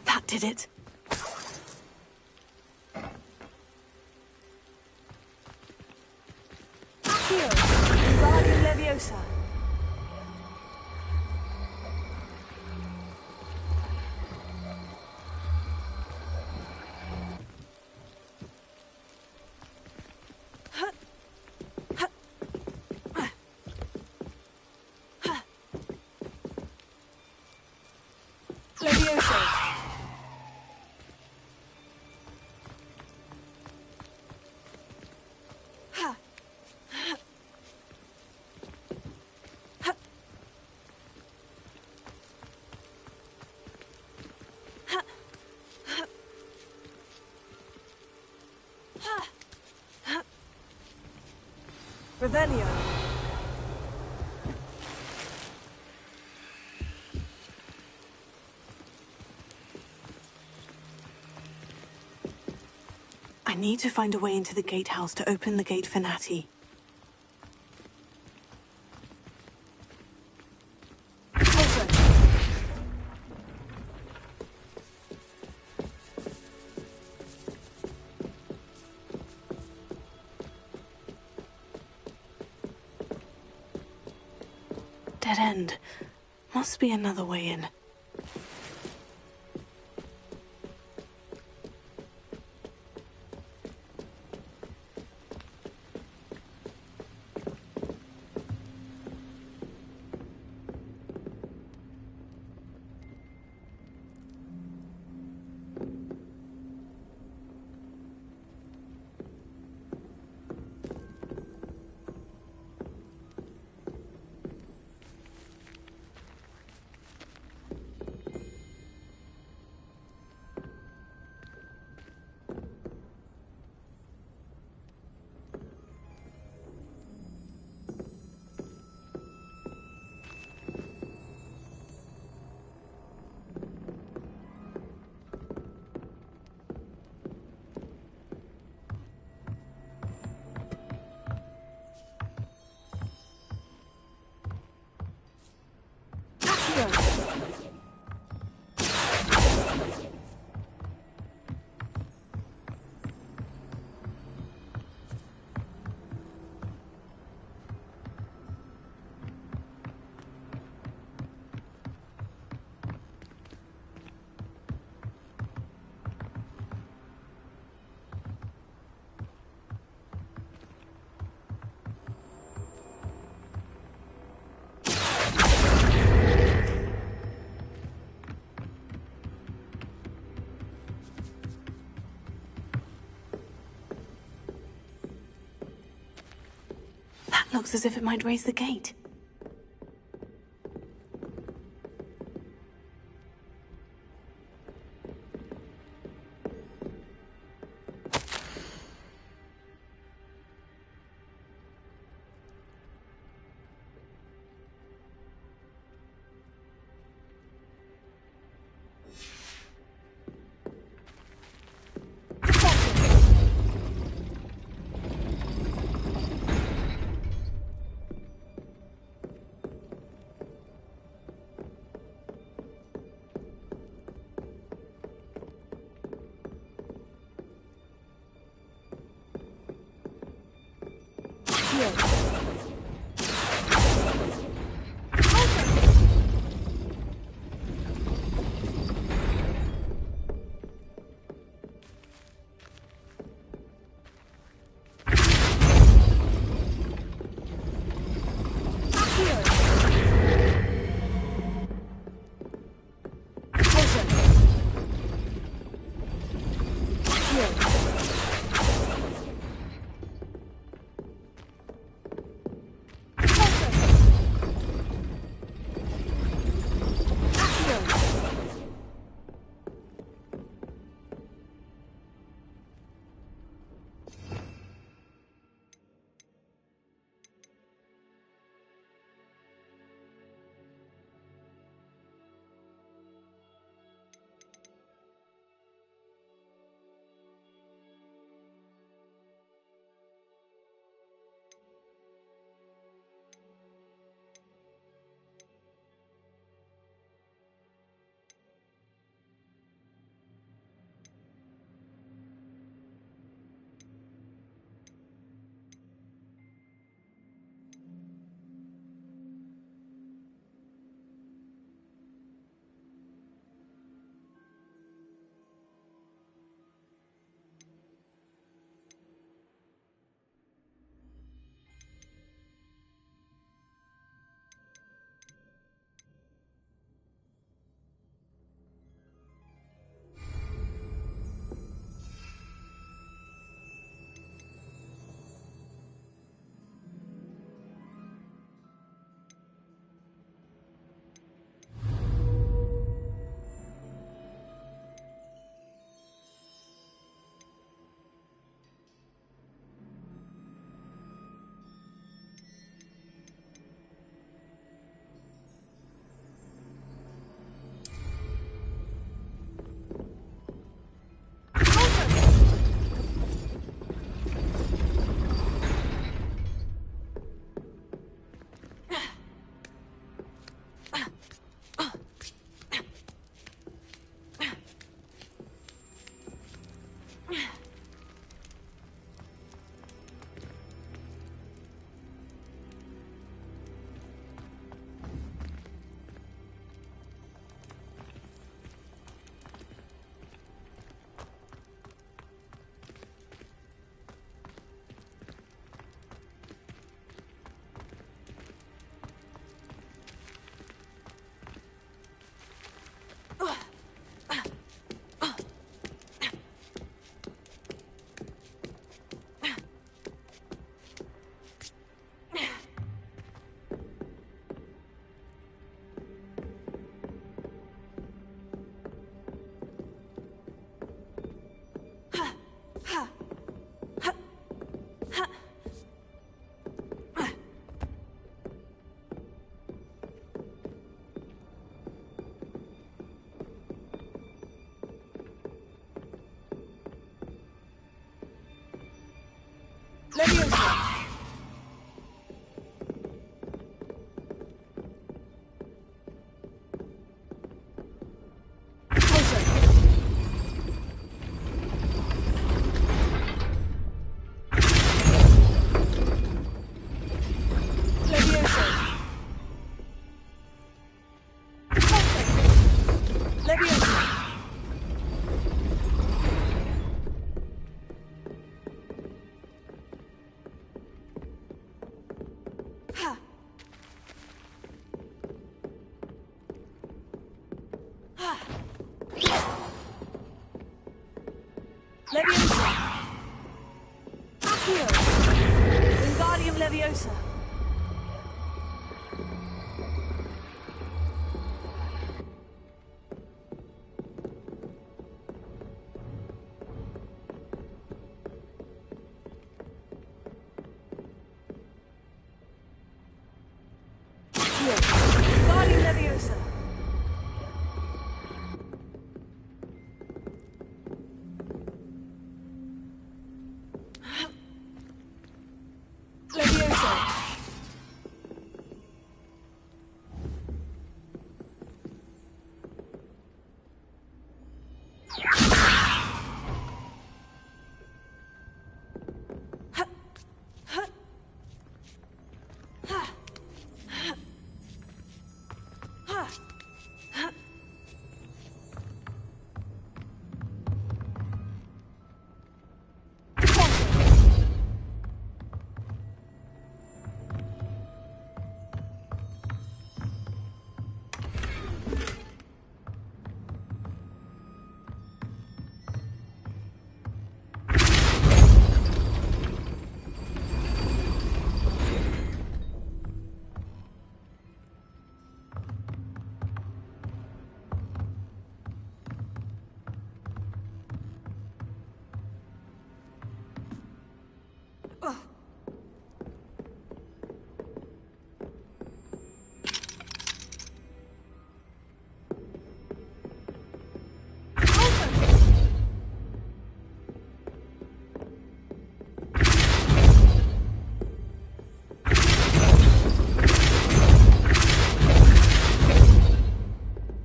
That did it. Accio! Guardian Leviosa. Leviosa. Revelio. I need to find a way into the gatehouse to open the gate for Natty. Dead end. Must be another way in. Looks as if it might raise the gate. Leviosa! Leviosa! Accio! Wingardium Leviosa!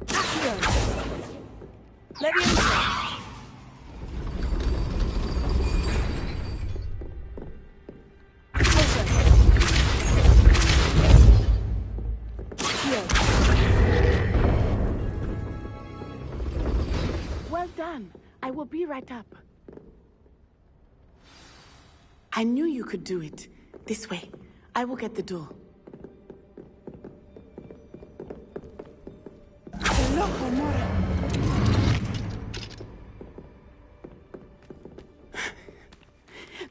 Accio! Wingardium Leviosa! Well done. I will be right up. I knew you could do it. This way. I will get the door.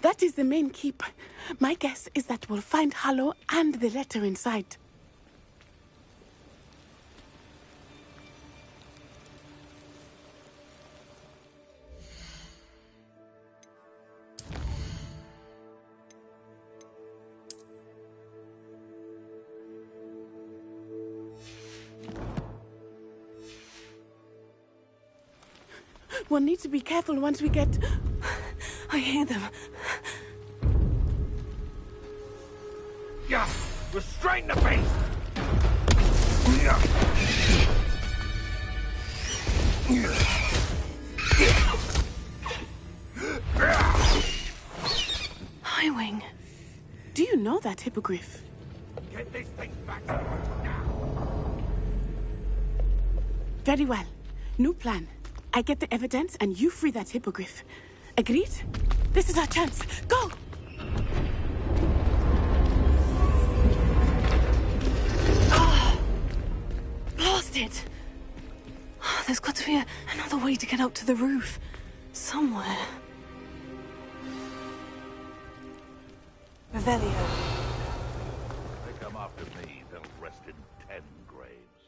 That is the main keep. My guess is that we'll find Hallow and the letter inside. We'll need to be careful once we get... I hear them. Yeah, restrain the beast! Highwing. Do you know that hippogriff? Get this thing back to work now! Very well. New plan. I get the evidence and you free that hippogriff. Agreed? This is our chance. Go! Blasted! There's got to be another way to get up to the roof. Somewhere. Revelio. They come after me, they'll rest in 10 graves.